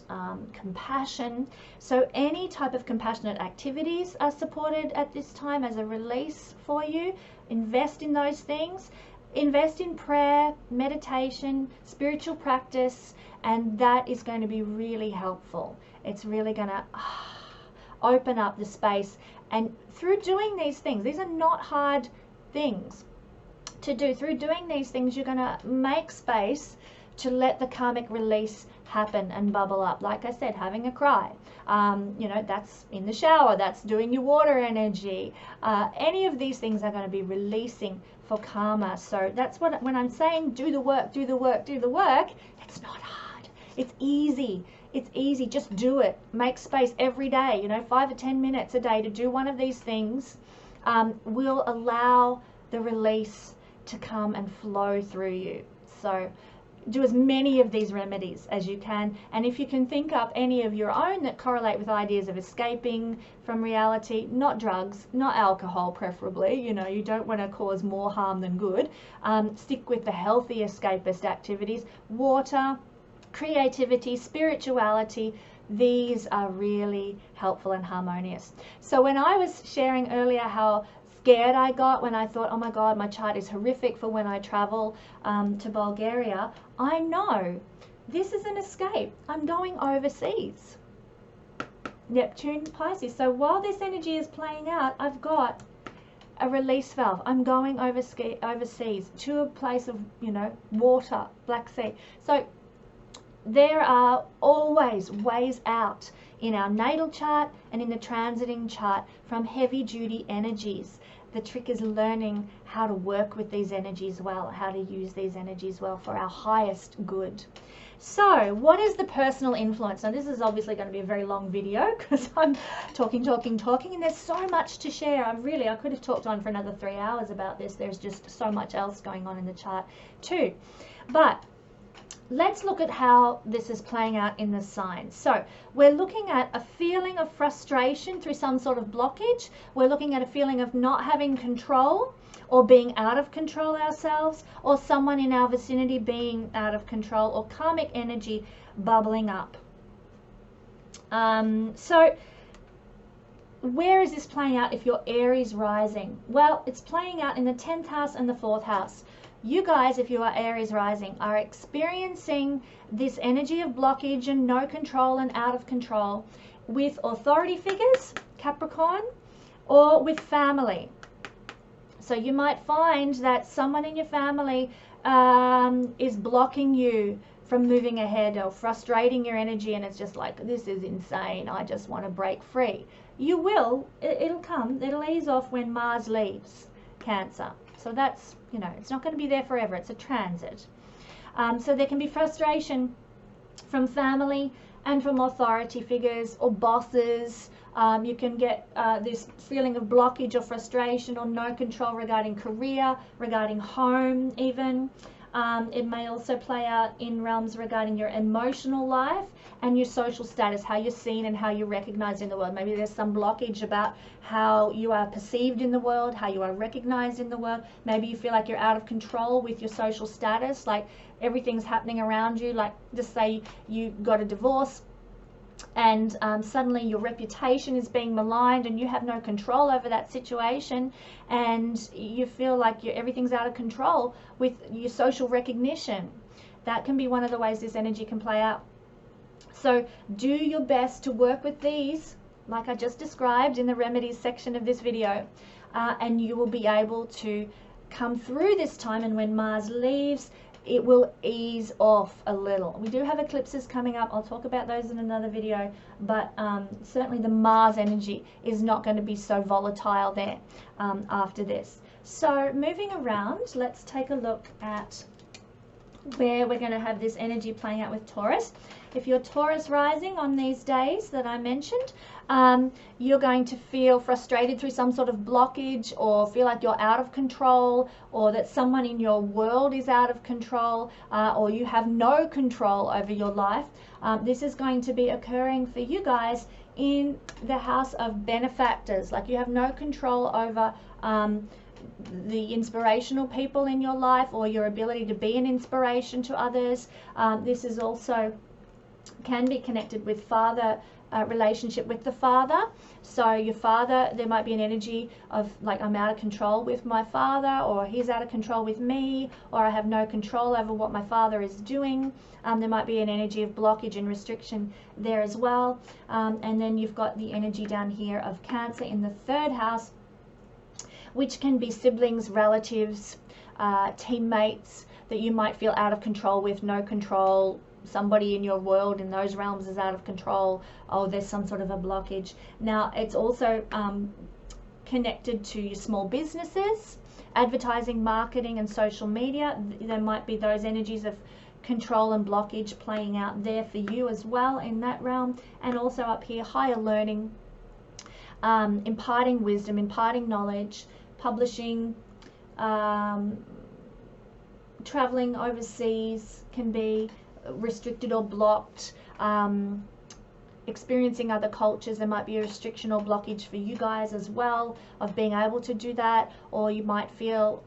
compassion. So any type of compassionate activities are supported at this time as a release for you. Invest in those things. Invest in prayer, meditation, spiritual practice, and that is going to be really helpful. It's really going to open up the space. And through doing these things, these are not hard things to do. Through doing these things, you're going to make space to let the karmic release happen and bubble up. Like I said, having a cry, you know, that's in the shower, that's doing your water energy. Any of these things are going to be releasing for karma. So that's what, when I'm saying do the work, do the work, do the work, it's not hard. It's easy. It's easy. Just do it. Make space every day, you know, 5 or 10 minutes a day to do one of these things will allow the release to come and flow through you. So do as many of these remedies as you can, and if you can think up any of your own that correlate with ideas of escaping from reality, not drugs, not alcohol preferably, you know, you don't want to cause more harm than good. Stick with the healthy escapist activities. Water, creativity, spirituality, these are really helpful and harmonious. So when I was sharing earlier how scared I got when I thought, oh my God, my chart is horrific for when I travel to Bulgaria, I know this is an escape. I'm going overseas. Neptune, Pisces. So while this energy is playing out, I've got a release valve. I'm going overseas to a place of, you know, water, Black Sea. So there are always ways out in our natal chart and in the transiting chart from heavy duty energies. The trick is learning how to work with these energies well, how to use these energies well for our highest good. So what is the personal influence? Now this is obviously going to be a very long video because I'm talking, and there's so much to share. I could have talked on for another 3 hours about this. There's just so much else going on in the chart too. But let's look at how this is playing out in the signs. So we're looking at a feeling of frustration through some sort of blockage. We're looking at a feeling of not having control or being out of control ourselves, or someone in our vicinity being out of control, or karmic energy bubbling up. So where is this playing out if you're Aries rising? Well, it's playing out in the 10th house and the 4th house. You guys, if you are Aries rising, are experiencing this energy of blockage and no control and out of control with authority figures, Capricorn, or with family. So you might find that someone in your family is blocking you from moving ahead or frustrating your energy, and it's just like, this is insane, I just want to break free. You will, it'll come, it'll ease off when Mars leaves Cancer. So that's, you know, it's not going to be there forever. It's a transit. So there can be frustration from family and from authority figures or bosses. You can get this feeling of blockage or frustration or no control regarding career, regarding home even. It may also play out in realms regarding your emotional life and your social status, how you're seen and how you're recognized in the world. Maybe there's some blockage about how you are perceived in the world, how you are recognized in the world. Maybe you feel like you're out of control with your social status, like everything's happening around you. Like just say you got a divorce and suddenly your reputation is being maligned and you have no control over that situation, and you feel like everything's out of control with your social recognition. That can be one of the ways this energy can play out. So do your best to work with these, like I just described in the remedies section of this video, and you will be able to come through this time, and when Mars leaves, it will ease off a little. We do have eclipses coming up. I'll talk about those in another video, but certainly the Mars energy is not going to be so volatile there after this. So moving around, let's take a look at where we're going to have this energy playing out with Taurus. If you're Taurus rising on these days that I mentioned, you're going to feel frustrated through some sort of blockage, or feel like you're out of control, or that someone in your world is out of control, or you have no control over your life. This is going to be occurring for you guys in the house of benefactors. Like you have no control over the inspirational people in your life, or your ability to be an inspiration to others. This is also can be connected with father relationship with the father. So your father, there might be an energy of like, I'm out of control with my father, or he's out of control with me, or I have no control over what my father is doing. There might be an energy of blockage and restriction there as well. And then you've got the energy down here of Cancer in the 3rd house, which can be siblings, relatives, teammates that you might feel out of control with, no control. Somebody in your world in those realms is out of control. Oh, there's some sort of a blockage. Now, it's also connected to your small businesses, advertising, marketing, and social media. There might be those energies of control and blockage playing out there for you as well in that realm. And also up here, higher learning, imparting wisdom, imparting knowledge, publishing, traveling overseas can be restricted or blocked. Experiencing other cultures, there might be a restriction or blockage for you guys as well of being able to do that. Or you might feel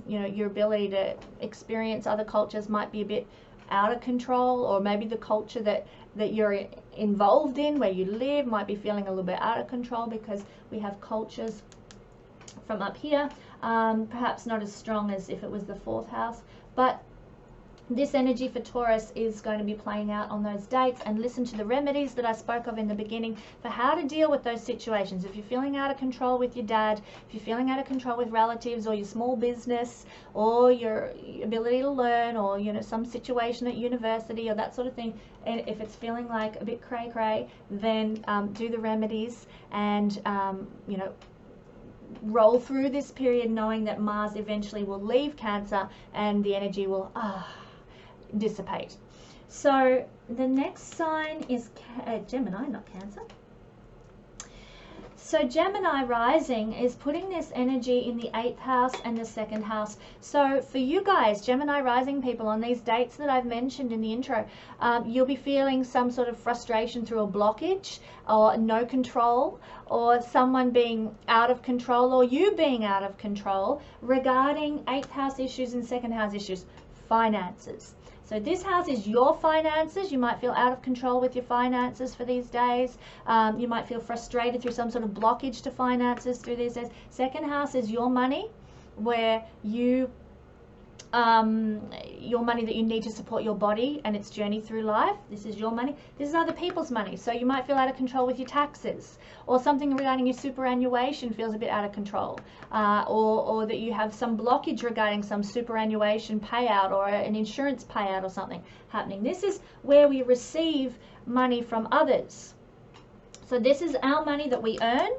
you know, your ability to experience other cultures might be a bit out of control, or maybe the culture that you're involved in, where you live, might be feeling a little bit out of control, because we have cultures from up here, perhaps not as strong as if it was the 4th house. But this energy for Taurus is going to be playing out on those dates, and listen to the remedies that I spoke of in the beginning for how to deal with those situations. If you're feeling out of control with your dad, if you're feeling out of control with relatives or your small business or your ability to learn, or some situation at university or that sort of thing, and if it's feeling like a bit cray cray, then do the remedies and roll through this period knowing that Mars eventually will leave Cancer and the energy will dissipate. So the next sign is Gemini, not Cancer. So Gemini Rising is putting this energy in the 8th house and the 2nd house. So for you guys, Gemini Rising people, on these dates that I've mentioned in the intro, you'll be feeling some sort of frustration through a blockage or no control, or someone being out of control, or you being out of control regarding 8th house issues and 2nd house issues, finances. So this house is your finances. You might feel out of control with your finances for these days. You might feel frustrated through some sort of blockage to finances through these days. 2nd house is your money, where you your money that you need to support your body and its journey through life. This is your money. This is other people's money. So you might feel out of control with your taxes, or something regarding your superannuation feels a bit out of control, or that you have some blockage regarding some superannuation payout or an insurance payout or something happening. This is where we receive money from others. So this is our money that we earn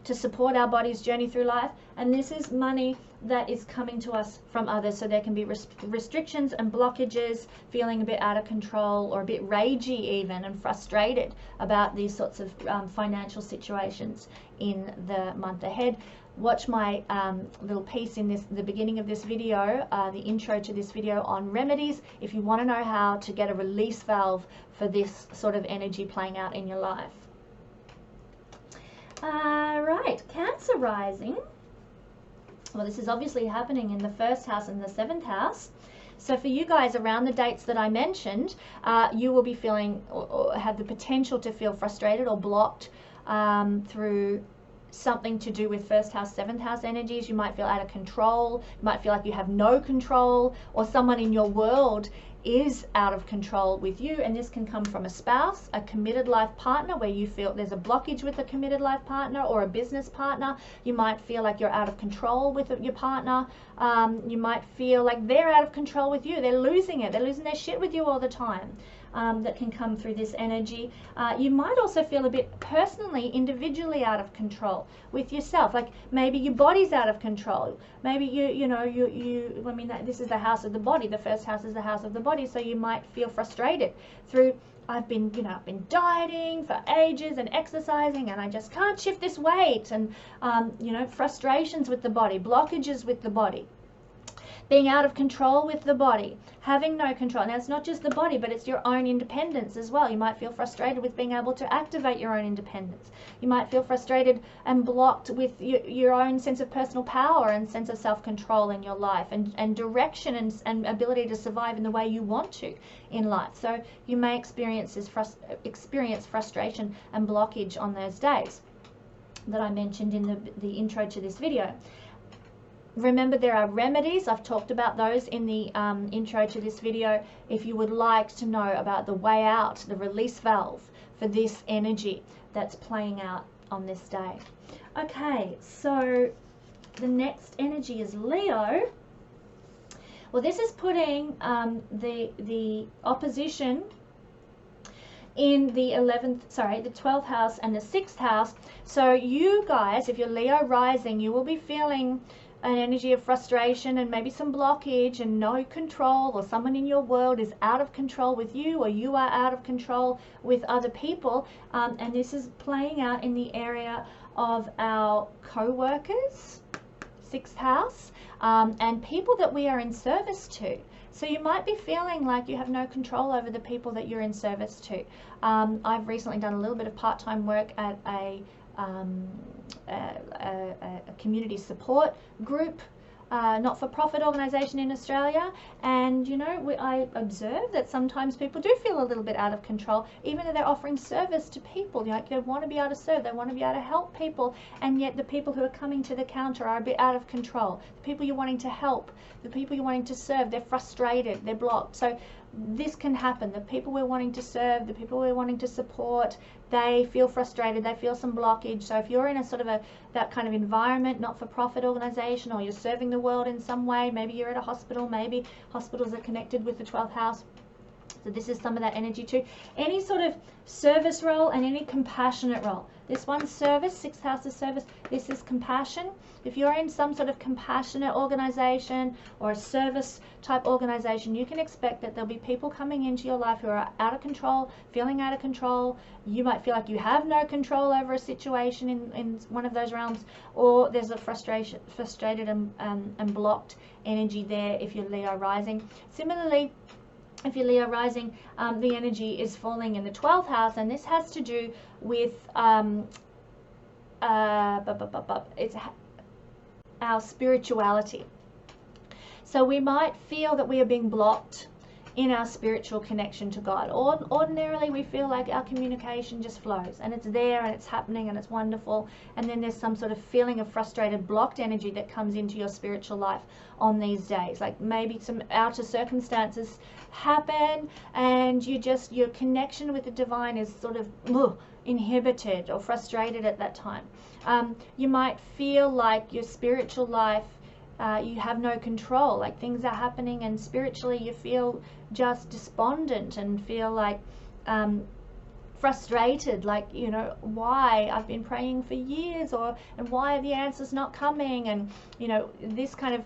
to support our body's journey through life, and this is money that is coming to us from others. So there can be restrictions and blockages, feeling a bit out of control or a bit ragey even, and frustrated about these sorts of financial situations in the month ahead. Watch my little piece in the beginning of this video, the intro to this video, on remedies, if you want to know how to get a release valve for this sort of energy playing out in your life. Right, Cancer Rising. Well, this is obviously happening in the 1st house and the 7th house. So for you guys around the dates that I mentioned, you will be feeling or have the potential to feel frustrated or blocked through something to do with 1st house, 7th house energies. You might feel out of control. You might feel like you have no control, or someone in your world is out of control with you, and this can come from a spouse, a committed life partner, where you feel there's a blockage with a committed life partner, or a business partner. You might feel like you're out of control with your partner. You might feel like they're out of control with you. They're losing it. They're losing their shit with you all the time. That can come through this energy. You might also feel a bit personally, individually out of control with yourself. Like maybe your body's out of control. Maybe I mean, this is the house of the body. The 1st house is the house of the body. So you might feel frustrated through, I've been dieting for ages and exercising, and I just can't shift this weight, and frustrations with the body, blockages with the body. Being out of control with the body, having no control. Now, it's not just the body, but it's your own independence as well. You might feel frustrated with being able to activate your own independence. You might feel frustrated and blocked with your own sense of personal power and sense of self-control in your life, and direction and ability to survive in the way you want to in life. So you may experience frustration and blockage on those days that I mentioned in the intro to this video. Remember, there are remedies. I've talked about those in the intro to this video. If you would like to know about the way out, the release valve for this energy that's playing out on this day. Okay, so the next energy is Leo. Well, this is putting the opposition in the 12th house and the 6th house. So you guys, if you're Leo rising, you will be feeling an energy of frustration and maybe some blockage and no control, or someone in your world is out of control with you, or you are out of control with other people. And this is playing out in the area of our co-workers, 6th house, and people that we are in service to. So you might be feeling like you have no control over the people that you're in service to. I've recently done a little bit of part-time work at a community support group not-for-profit organisation in Australia, and you know, I observe that sometimes people do feel a little bit out of control, even though they're offering service to people. Like, they want to be able to serve, they want to be able to help people, and yet the people who are coming to the counter are a bit out of control. The people you're wanting to help, the people you're wanting to serve, they're frustrated, they're blocked. So this can happen. The people we're wanting to serve, the people we're wanting to support, they feel frustrated, they feel some blockage. So if you're in a sort of that kind of environment, not-for-profit organisation, or you're serving the world in some way, maybe you're at a hospital, maybe hospitals are connected with the 12th house, so this is some of that energy too. Any sort of service role and any compassionate role. This one's service, 6th house is service, this is compassion. If you're in some sort of compassionate organization or a service type organization, you can expect that there'll be people coming into your life who are out of control, feeling out of control. You might feel like you have no control over a situation in one of those realms, or there's a frustrated and blocked energy there if you're Leo rising. Similarly, if you're Leo rising, the energy is falling in the 12th house, and this has to do with it's our spirituality. So we might feel that we are being blocked in our spiritual connection to God. Ordinarily, we feel like our communication just flows, and it's there, and it's happening, and it's wonderful, and then there's some sort of feeling of frustrated, blocked energy that comes into your spiritual life on these days. Like maybe some outer circumstances happen, and your connection with the divine is sort of inhibited or frustrated at that time. You might feel like your spiritual life, you have no control, like things are happening, and spiritually you feel just despondent and feel like frustrated, like, you know, why I've been praying for years, and why are the answers not coming, and you know, this kind of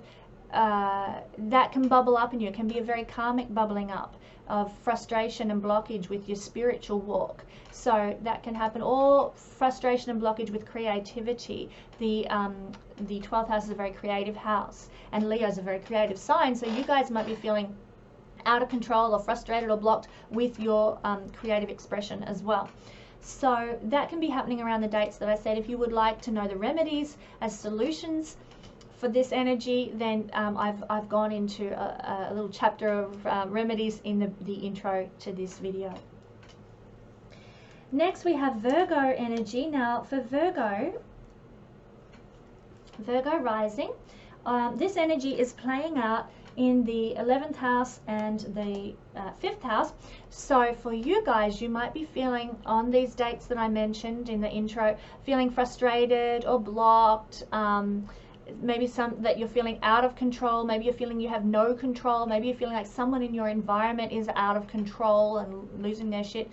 that can bubble up in you. It can be a very karmic bubbling up of frustration and blockage with your spiritual walk. So that can happen, or frustration and blockage with creativity. The 12th house is a very creative house, and Leo is a very creative sign, so you guys might be feeling out of control or frustrated or blocked with your creative expression as well. So that can be happening around the dates that I said. If you would like to know the remedies as solutions for this energy, then I've gone into a little chapter of remedies in the intro to this video. Next we have Virgo energy. Now for Virgo rising, this energy is playing out in the 11th house and the 5th house. So for you guys, you might be feeling on these dates that I mentioned in the intro, feeling frustrated or blocked, maybe that you're feeling out of control, maybe you're feeling you have no control, maybe you're feeling like someone in your environment is out of control and losing their shit.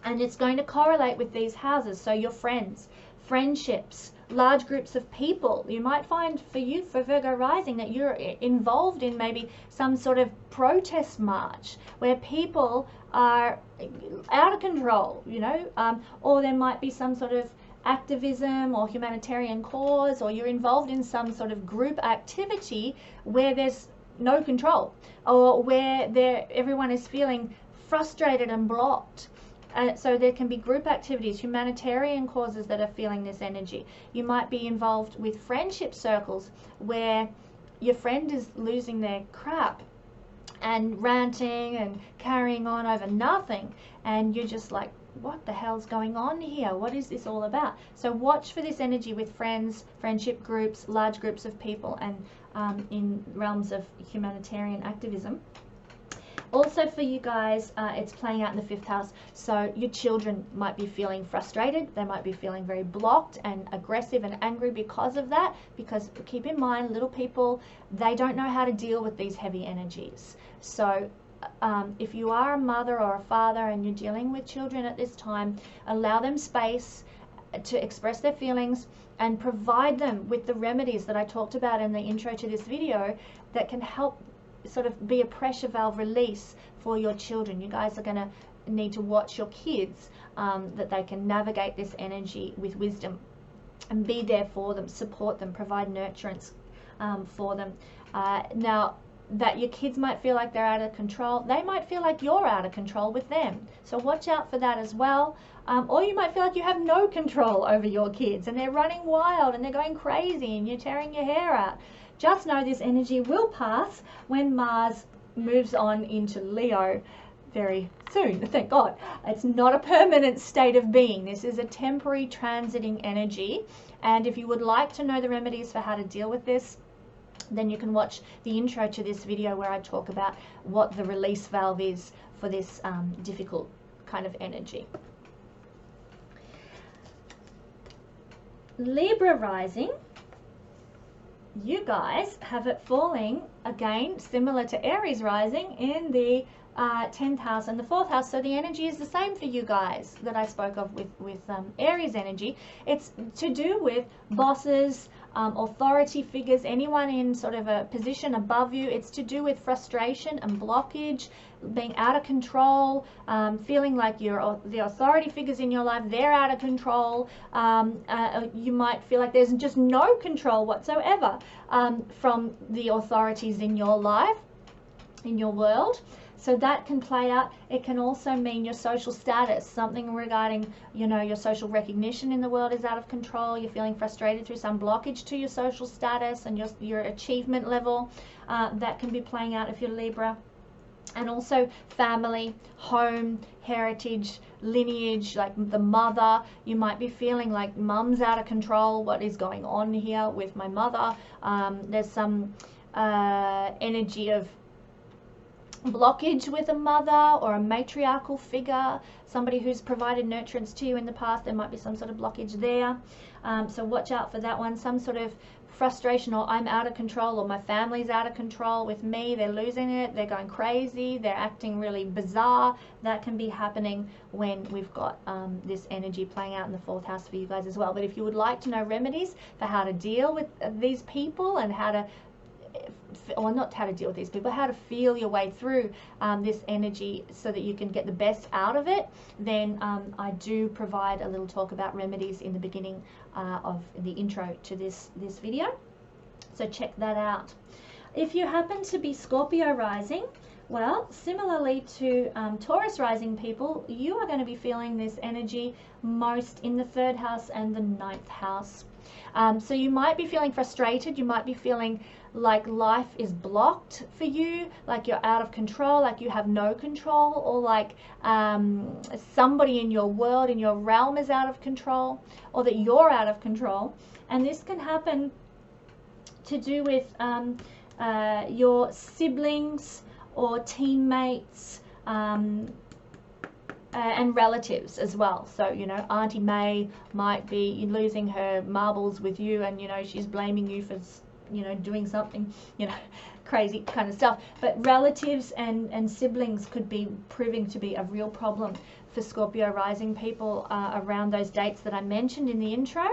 And it's going to correlate with these houses. So your friends, friendships, large groups of people. You might find for Virgo rising, that you're involved in maybe some sort of protest march where people are out of control, you know, or there might be some sort of activism or humanitarian cause, or you're involved in some sort of group activity where there's no control, or where everyone is feeling frustrated and blocked. So there can be group activities, humanitarian causes that are feeling this energy. You might be involved with friendship circles where your friend is losing their crap and ranting and carrying on over nothing, and you're just like, what the hell's going on here? What is this all about? So watch for this energy with friends, friendship groups, large groups of people, and in realms of humanitarian activism. Also for you guys, it's playing out in the 5th house. So your children might be feeling frustrated. They might be feeling very blocked and aggressive and angry because of that. Because keep in mind, little people, they don't know how to deal with these heavy energies. So if you are a mother or a father and you're dealing with children at this time, allow them space to express their feelings, and provide them with the remedies that I talked about in the intro to this video that can help sort of be a pressure valve release for your children. You guys are going to need to watch your kids, that they can navigate this energy with wisdom, and be there for them, support them, provide nurturance for them. Now, that your kids might feel like they're out of control. They might feel like you're out of control with them. So watch out for that as well. Or you might feel like you have no control over your kids and they're running wild and they're going crazy and you're tearing your hair out. Just know this energy will pass when Mars moves on into Leo very soon, thank God. It's not a permanent state of being. This is a temporary transiting energy. And if you would like to know the remedies for how to deal with this, then you can watch the intro to this video where I talk about what the release valve is for this difficult kind of energy. Libra rising, you guys have it falling again similar to Aries rising in the 10th house and the 4th house. So the energy is the same for you guys that I spoke of with Aries energy. It's to do with bosses, authority figures, anyone in sort of a position above you. It's to do with frustration and blockage, being out of control, feeling like the authority figures in your life, they're out of control. You might feel like there's just no control whatsoever from the authorities in your life, in your world. So that can play out. It can also mean your social status, something regarding, you know, your social recognition in the world is out of control. You're feeling frustrated through some blockage to your social status and your achievement level. That can be playing out if you're Libra. And also family, home, heritage, lineage, like the mother. You might be feeling like mum's out of control. What is going on here with my mother? There's some energy of blockage with a mother or a matriarchal figure, somebody who's provided nurturance to you in the past. There might be some sort of blockage there. So watch out for that one. Some sort of frustration, or I'm out of control, or my family's out of control with me, they're losing it, they're going crazy, they're acting really bizarre. That can be happening when we've got this energy playing out in the 4th house for you guys as well. But if you would like to know remedies for how to deal with these people and how to, or not how to deal with these people, how to feel your way through this energy so that you can get the best out of it, then I do provide a little talk about remedies in the beginning of the intro to this video. So check that out. If you happen to be Scorpio rising, well, similarly to Taurus rising people, you are going to be feeling this energy most in the 3rd house and the 9th house. So you might be feeling frustrated, you might be feeling like life is blocked for you, like you're out of control, like you have no control, or like somebody in your world, in your realm is out of control, or that you're out of control. And this can happen to do with your siblings or teammates, and relatives as well. So, you know, Auntie May might be losing her marbles with you, and, you know, she's blaming you for, you know, doing something, you know, crazy kind of stuff. But relatives and siblings could be proving to be a real problem for Scorpio rising people around those dates that I mentioned in the intro.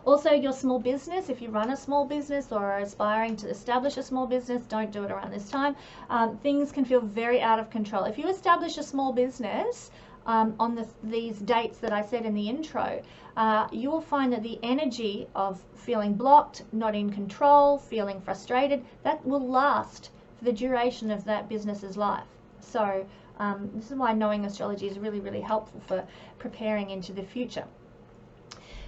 Also, your small business, if you run a small business or are aspiring to establish a small business, don't do it around this time. Things can feel very out of control. If you establish a small business on these dates that I said in the intro, you will find that the energy of feeling blocked, not in control, feeling frustrated, that will last for the duration of that business's life. So this is why knowing astrology is really, really helpful for preparing into the future.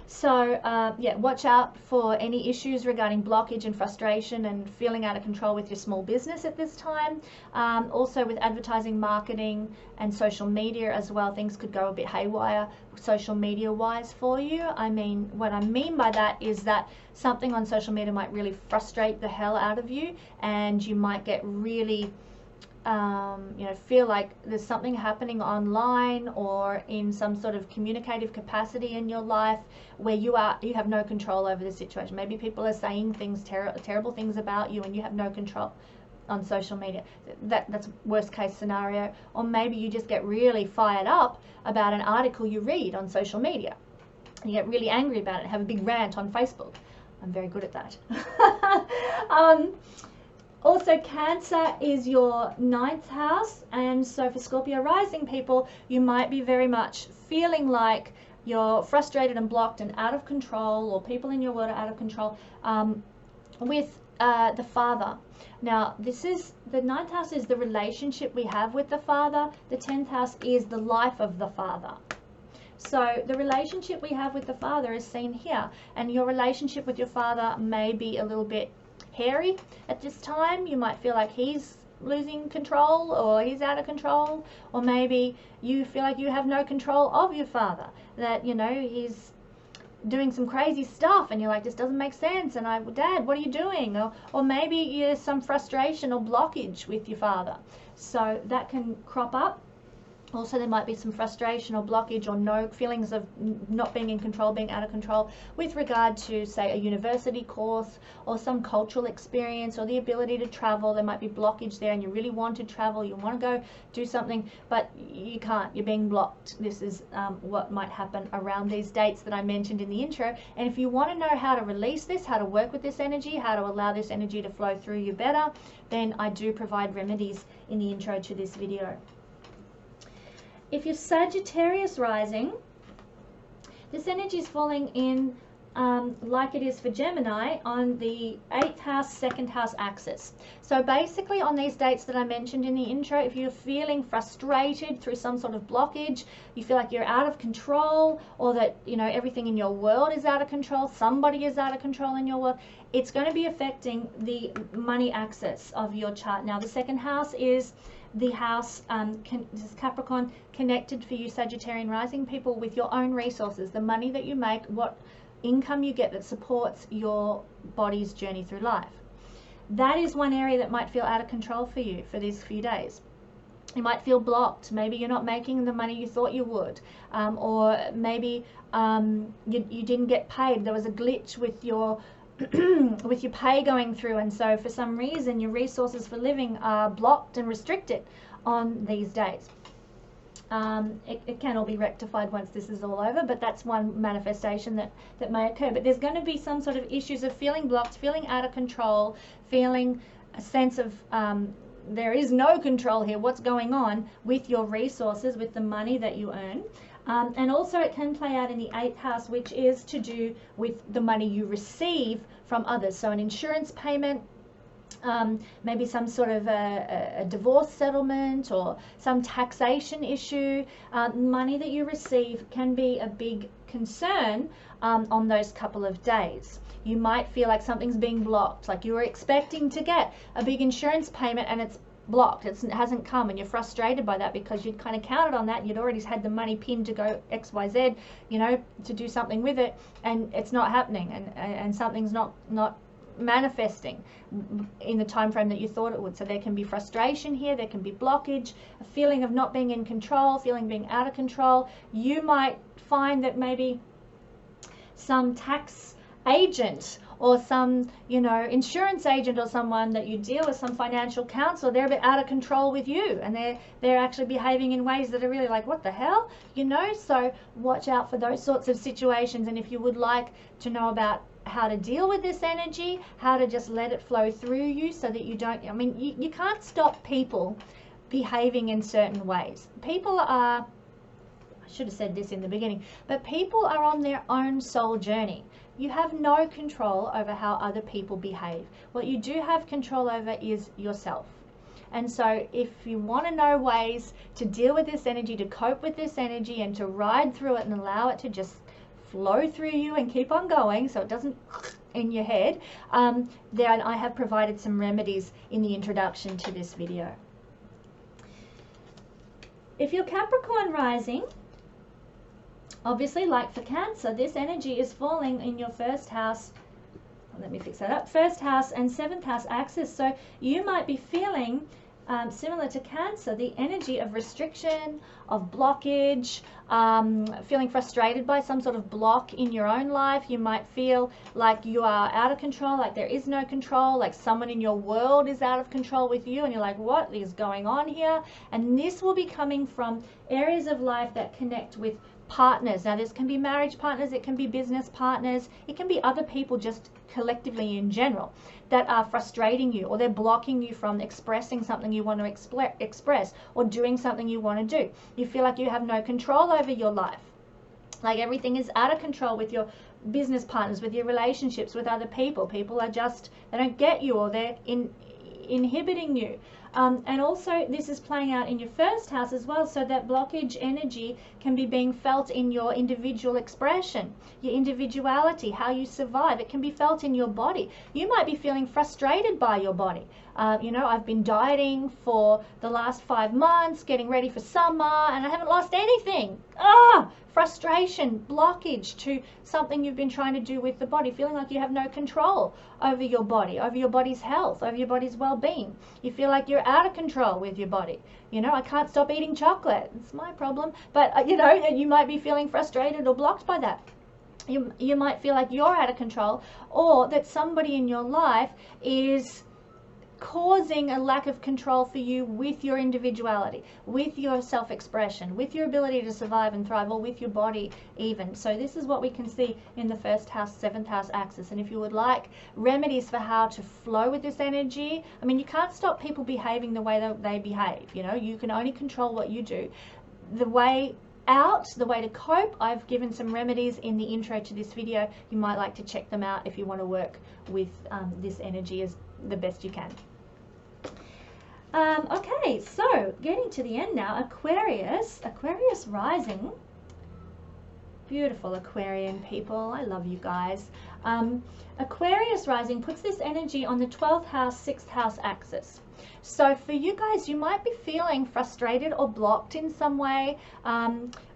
So yeah, watch out for any issues regarding blockage and frustration and feeling out of control with your small business at this time. Also with advertising, marketing and social media as well, things could go a bit haywire social media wise for you. I mean, what I mean by that is that something on social media might really frustrate the hell out of you, and you might get really you know, feel like there's something happening online or in some sort of communicative capacity in your life where you have no control over the situation. Maybe people are saying things, terrible things about you, and you have no control on social media. That's worst case scenario. Or maybe you just get really fired up about an article you read on social media, and you get really angry about it and have a big rant on Facebook. I'm very good at that. Also, Cancer is your 9th house, and so for Scorpio rising people, you might be very much feeling like you're frustrated and blocked and out of control, or people in your world are out of control with the father. Now, this is, the 9th house is the relationship we have with the father. The 10th house is the life of the father. So the relationship we have with the father is seen here, and your relationship with your father may be a little bit hairy at this time. You might feel like he's losing control, or he's out of control, or maybe you feel like you have no control of your father, that, you know, he's doing some crazy stuff and you're like, this doesn't make sense, and Dad, what are you doing? Or maybe there's some frustration or blockage with your father, so that can crop up. Also, there might be some frustration or blockage or no feelings of not being in control, being out of control with regard to, say, a university course or some cultural experience or the ability to travel. There might be blockage there, and you really want to travel, you want to go do something, but you can't, you're being blocked. This is what might happen around these dates that I mentioned in the intro. And if you want to know how to release this, how to work with this energy, how to allow this energy to flow through you better, then I do provide remedies in the intro to this video. If you're Sagittarius rising, this energy is falling in like it is for Gemini on the 8th house, 2nd house axis. So basically on these dates that I mentioned in the intro, if you're feeling frustrated through some sort of blockage, you feel like you're out of control, or that, you know, everything in your world is out of control, somebody is out of control in your world, it's going to be affecting the money axis of your chart. Now, the 2nd house is the house, this is Capricorn, connected for you Sagittarian rising people with your own resources, the money that you make, what income you get that supports your body's journey through life. That is one area that might feel out of control for you for these few days. You might feel blocked. Maybe you're not making the money you thought you would, or maybe you didn't get paid. There was a glitch with your with your pay going through, and so for some reason your resources for living are blocked and restricted on these days. It can all be rectified once this is all over, but that's one manifestation that may occur. But there's going to be some sort of issues of feeling blocked, feeling out of control, feeling a sense of there is no control here, what's going on with your resources, with the money that you earn. And also it can play out in the 8th house, which is to do with the money you receive from others. So an insurance payment, maybe some sort of a divorce settlement or some taxation issue. Money that you receive can be a big concern on those couple of days. You might feel like something's being blocked, like you were expecting to get a big insurance payment and it's blocked, it hasn't come, and you're frustrated by that because you'd kind of counted on that, and you'd already had the money pinned to go XYZ, you know, to do something with it, and it's not happening, and something's not manifesting in the time frame that you thought it would. So there can be frustration here, there can be blockage, a feeling of not being in control, feeling being out of control. You might find that maybe some tax agent or some, you know, insurance agent or someone that you deal with, some financial counselor, they're a bit out of control with you, and they're actually behaving in ways that are really like, what the hell, you know. So watch out for those sorts of situations. And if you would like to know about how to deal with this energy, how to just let it flow through you so that you don't, I mean, you can't stop people behaving in certain ways. People are, I should have said this in the beginning, but people are on their own soul journey. You have no control over how other people behave. What you do have control over is yourself. And so if you want to know ways to deal with this energy, to cope with this energy, and to ride through it and allow it to just flow through you and keep on going so it doesn't in your head, then I have provided some remedies in the introduction to this video. If you're Capricorn rising, obviously, like for Cancer, this energy is falling in your 1st house, let me fix that up, 1st house and 7th house axis. So you might be feeling, similar to Cancer, the energy of restriction, of blockage, feeling frustrated by some sort of block in your own life. You might feel like you are out of control, like there is no control, like someone in your world is out of control with you, and you're like, what is going on here? And this will be coming from areas of life that connect with partners. Now, this can be marriage partners, it can be business partners, it can be other people just collectively in general that are frustrating you, or they're blocking you from expressing something you want to express, or doing something you want to do. You feel like you have no control over your life. Like everything is out of control with your business partners, with your relationships, with other people. People are just, they don't get you, or they're inhibiting you. And also this is playing out in your first house as well, so that blockage energy can be being felt in your individual expression, your individuality, how you survive. It can be felt in your body. You might be feeling frustrated by your body. You know, I've been dieting for the last 5 months, getting ready for summer, and I haven't lost anything. Frustration, blockage to something you've been trying to do with the body, feeling like you have no control over your body's health, over your body's well-being. You feel like you're out of control with your body. You know, I can't stop eating chocolate. It's my problem. But, you know, you might be feeling frustrated or blocked by that. You might feel like you're out of control, or that somebody in your life is causing a lack of control for you with your individuality, with your self-expression, with your ability to survive and thrive, or with your body even. So this is what we can see in the first house, 7th house axis. And if you would like remedies for how to flow with this energy, I mean, you can't stop people behaving the way that they behave. You know, you can only control what you do. The way out, the way to cope, I've given some remedies in the intro to this video. You might like to check them out if you want to work with this energy as the best you can. Okay, so getting to the end now. Aquarius rising. Beautiful Aquarian people, I love you guys. Aquarius rising puts this energy on the 12th house, 6th house axis. So for you guys, you might be feeling frustrated or blocked in some way,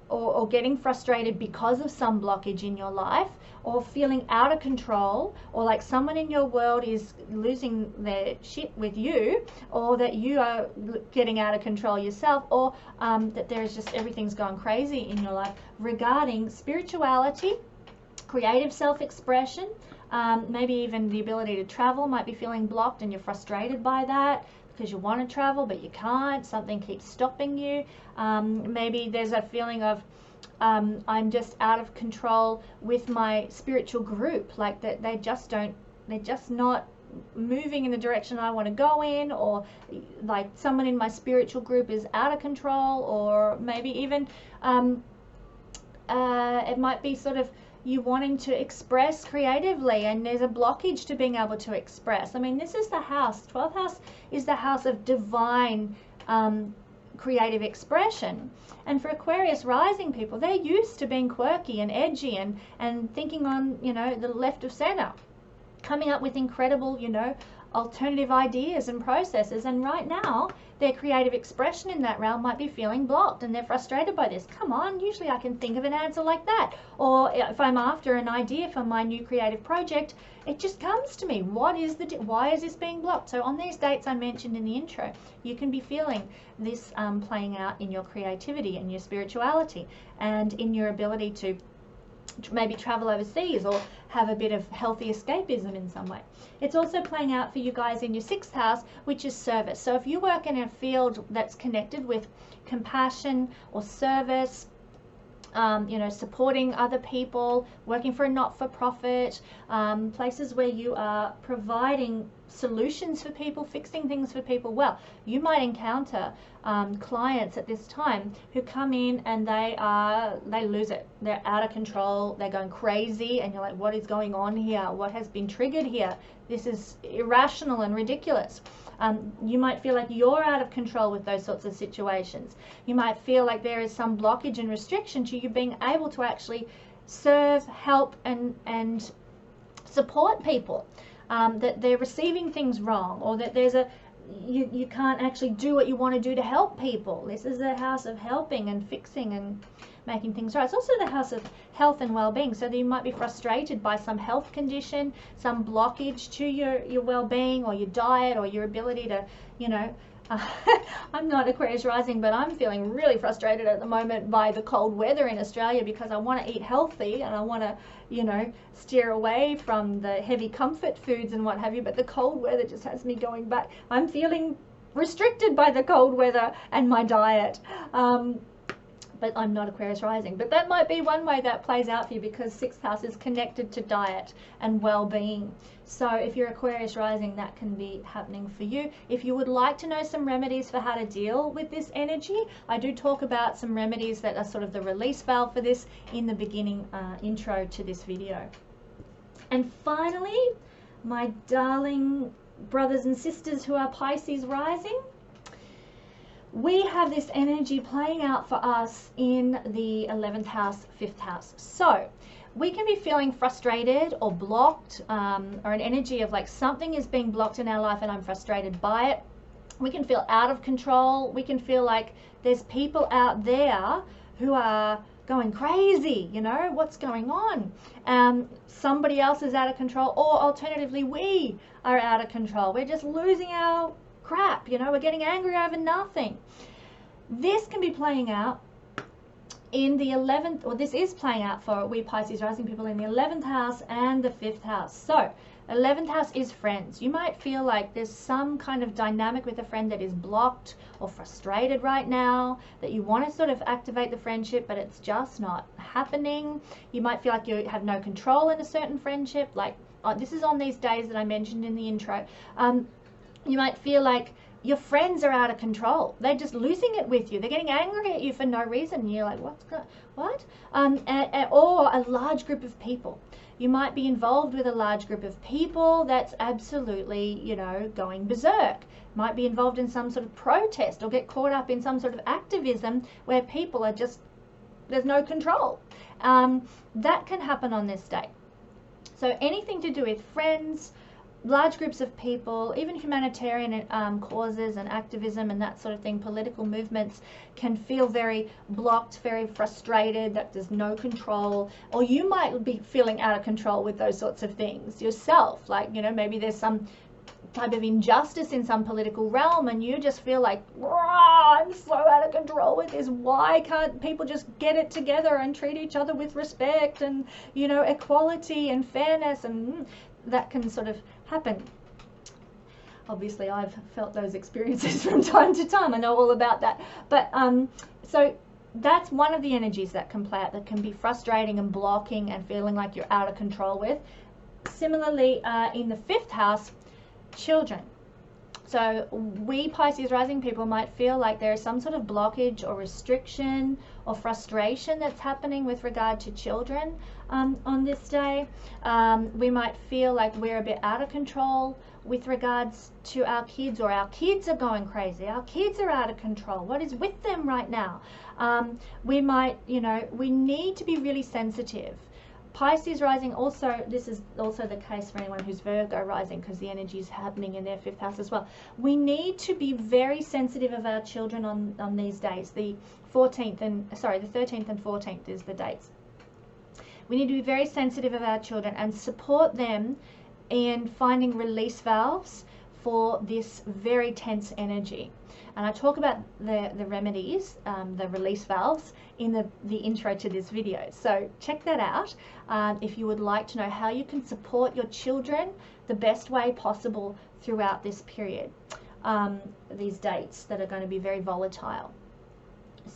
or getting frustrated because of some blockage in your life, or feeling out of control, or like someone in your world is losing their shit with you, or that you are getting out of control yourself, or that there's just everything's gone crazy in your life regarding spirituality, creative self-expression, maybe even the ability to travel. Might be feeling blocked and you're frustrated by that because you want to travel but you can't, something keeps stopping you. Maybe there's a feeling of I'm just out of control with my spiritual group, like that they're just not moving in the direction I want to go in, or like someone in my spiritual group is out of control, or maybe even it might be sort of you wanting to express creatively and there's a blockage to being able to express. I mean, this is the house, 12th house is the house of divine creative expression. And for Aquarius rising people, they're used to being quirky and edgy and thinking on, you know, the left of center, coming up with incredible, you know, alternative ideas and processes. And right now their creative expression in that realm might be feeling blocked and they're frustrated by this. Come on, usually I can think of an answer like that. Or if I'm after an idea for my new creative project, it just comes to me. Why is this being blocked? So on these dates I mentioned in the intro, you can be feeling this playing out in your creativity and your spirituality and in your ability to maybe travel overseas or have a bit of healthy escapism in some way. It's also playing out for you guys in your 6th house, which is service. So if you work in a field that's connected with compassion or service, you know, supporting other people, working for a not-for-profit, places where you are providing solutions for people, fixing things for people, well, you might encounter clients at this time who come in and they lose it. They're out of control, they're going crazy, and you're like, what is going on here? What has been triggered here? This is irrational and ridiculous. You might feel like you're out of control with those sorts of situations. You might feel like there is some blockage and restriction to you being able to actually serve, help, and support people. That they're receiving things wrong, or that there's you can't actually do what you want to do to help people. This is a house of helping and fixing and making things right. It's also the house of health and well-being, so that you might be frustrated by some health condition, some blockage to your well-being or your diet or your ability to, you know, I'm not Aquarius rising, but I'm feeling really frustrated at the moment by the cold weather in Australia because I want to eat healthy and I want to, you know, steer away from the heavy comfort foods and what have you, but the cold weather just has me going back. I'm feeling restricted by the cold weather and my diet. but I'm not Aquarius rising. But that might be one way that plays out for you, because 6th house is connected to diet and well-being. So if you're Aquarius rising, that can be happening for you. If you would like to know some remedies for how to deal with this energy, I do talk about some remedies that are sort of the release valve for this in the beginning intro to this video. And finally, my darling brothers and sisters who are Pisces rising, we have this energy playing out for us in the 11th house, 5th house. So we can be feeling frustrated or blocked, or an energy of like something is being blocked in our life and I'm frustrated by it. We can feel out of control. We can feel like there's people out there who are going crazy, you know, what's going on? Somebody else is out of control, or alternatively, we are out of control. We're just losing our crap, you know, we're getting angry over nothing. This can be playing out in the 11th, or this is playing out for we Pisces rising people in the 11th house and the 5th house. So 11th house is friends. You might feel like there's some kind of dynamic with a friend that is blocked or frustrated right now, that you want to sort of activate the friendship, but it's just not happening. You might feel like you have no control in a certain friendship, like this is on these days that I mentioned in the intro. You might feel like your friends are out of control. They're just losing it with you. They're getting angry at you for no reason. And you're like, what? Or a large group of people. You might be involved with a large group of people that's absolutely, you know, going berserk. Might be involved in some sort of protest or get caught up in some sort of activism where people are just, there's no control. That can happen on this day. So anything to do with friends, large groups of people, even humanitarian causes and activism and that sort of thing, political movements can feel very blocked, very frustrated, that there's no control. Or you might be feeling out of control with those sorts of things yourself. Like, you know, maybe there's some type of injustice in some political realm and you just feel like, I'm so out of control with this. Why can't people just get it together and treat each other with respect and, you know, equality and fairness? And that can sort of happen. Obviously, I've felt those experiences from time to time. I know all about that. But so that's one of the energies that can play out, that can be frustrating and blocking and feeling like you're out of control with. Similarly, in the 5th house, children. So we Pisces rising people might feel like there is some sort of blockage or restriction or frustration that's happening with regard to children on this day. We might feel like we're a bit out of control with regards to our kids, or our kids are going crazy. Our kids are out of control. What is with them right now? We might, you know, we need to be really sensitive. Pisces rising also, this is also the case for anyone who's Virgo rising, because the energy is happening in their 5th house as well. We need to be very sensitive of our children on these days. The 13th and 14th is the dates. We need to be very sensitive of our children and support them in finding release valves for this very tense energy. And I talk about the remedies, the release valves, in the intro to this video. So check that out if you would like to know how you can support your children the best way possible throughout this period, these dates that are going to be very volatile.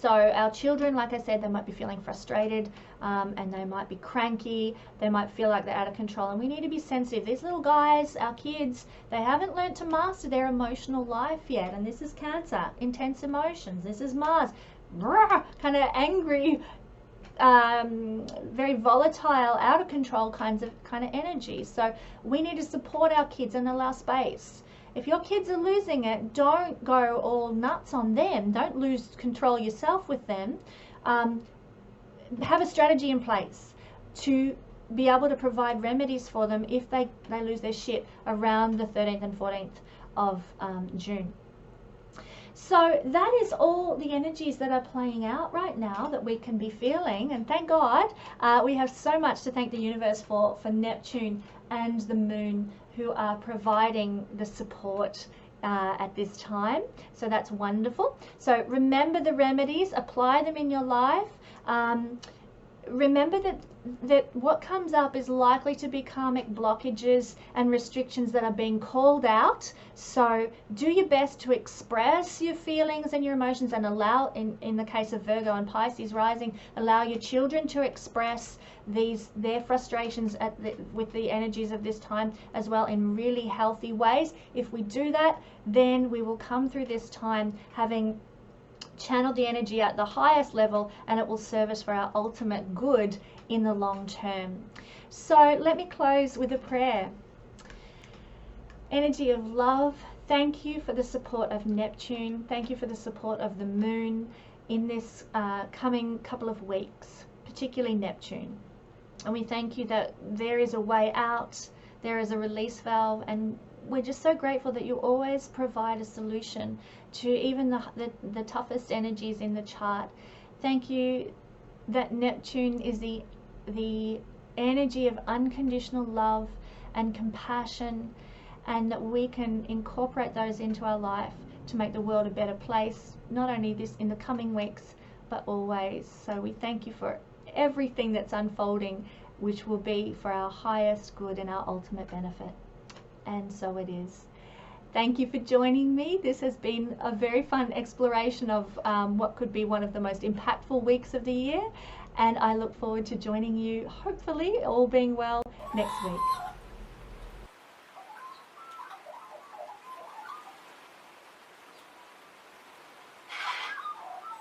So our children, like I said, they might be feeling frustrated and they might be cranky. They might feel like they're out of control, and we need to be sensitive. These little guys, our kids, they haven't learned to master their emotional life yet. And this is Cancer, intense emotions. This is Mars, kind of angry, very volatile, out of control kind of energy. So we need to support our kids and allow space. If your kids are losing it, don't go all nuts on them. Don't lose control yourself with them. Have a strategy in place to be able to provide remedies for them if they lose their shit around the 13th and 14th of June. So that is all the energies that are playing out right now that we can be feeling. And thank God we have so much to thank the universe for Neptune and the moon, who are providing the support at this time. So that's wonderful. So remember the remedies, apply them in your life. remember that what comes up is likely to be karmic blockages and restrictions that are being called out. So do your best to express your feelings and your emotions, and allow, in the case of Virgo and Pisces rising, allow your children to express their frustrations with the energies of this time as well, in really healthy ways. If we do that, then we will come through this time having channeled the energy at the highest level, and it will serve us for our ultimate good in the long term. So let me close with a prayer. Energy of love, thank you for the support of Neptune. Thank you for the support of the moon in this coming couple of weeks, particularly Neptune. And we thank you that there is a way out, there is a release valve, and we're just so grateful that you always provide a solution to even the toughest energies in the chart. Thank you that Neptune is the energy of unconditional love and compassion, and that we can incorporate those into our life to make the world a better place, not only this in the coming weeks, but always. So we thank you for everything that's unfolding, which will be for our highest good and our ultimate benefit. And so it is. Thank you for joining me. This has been a very fun exploration of what could be one of the most impactful weeks of the year. And I look forward to joining you, hopefully, all being well, next week.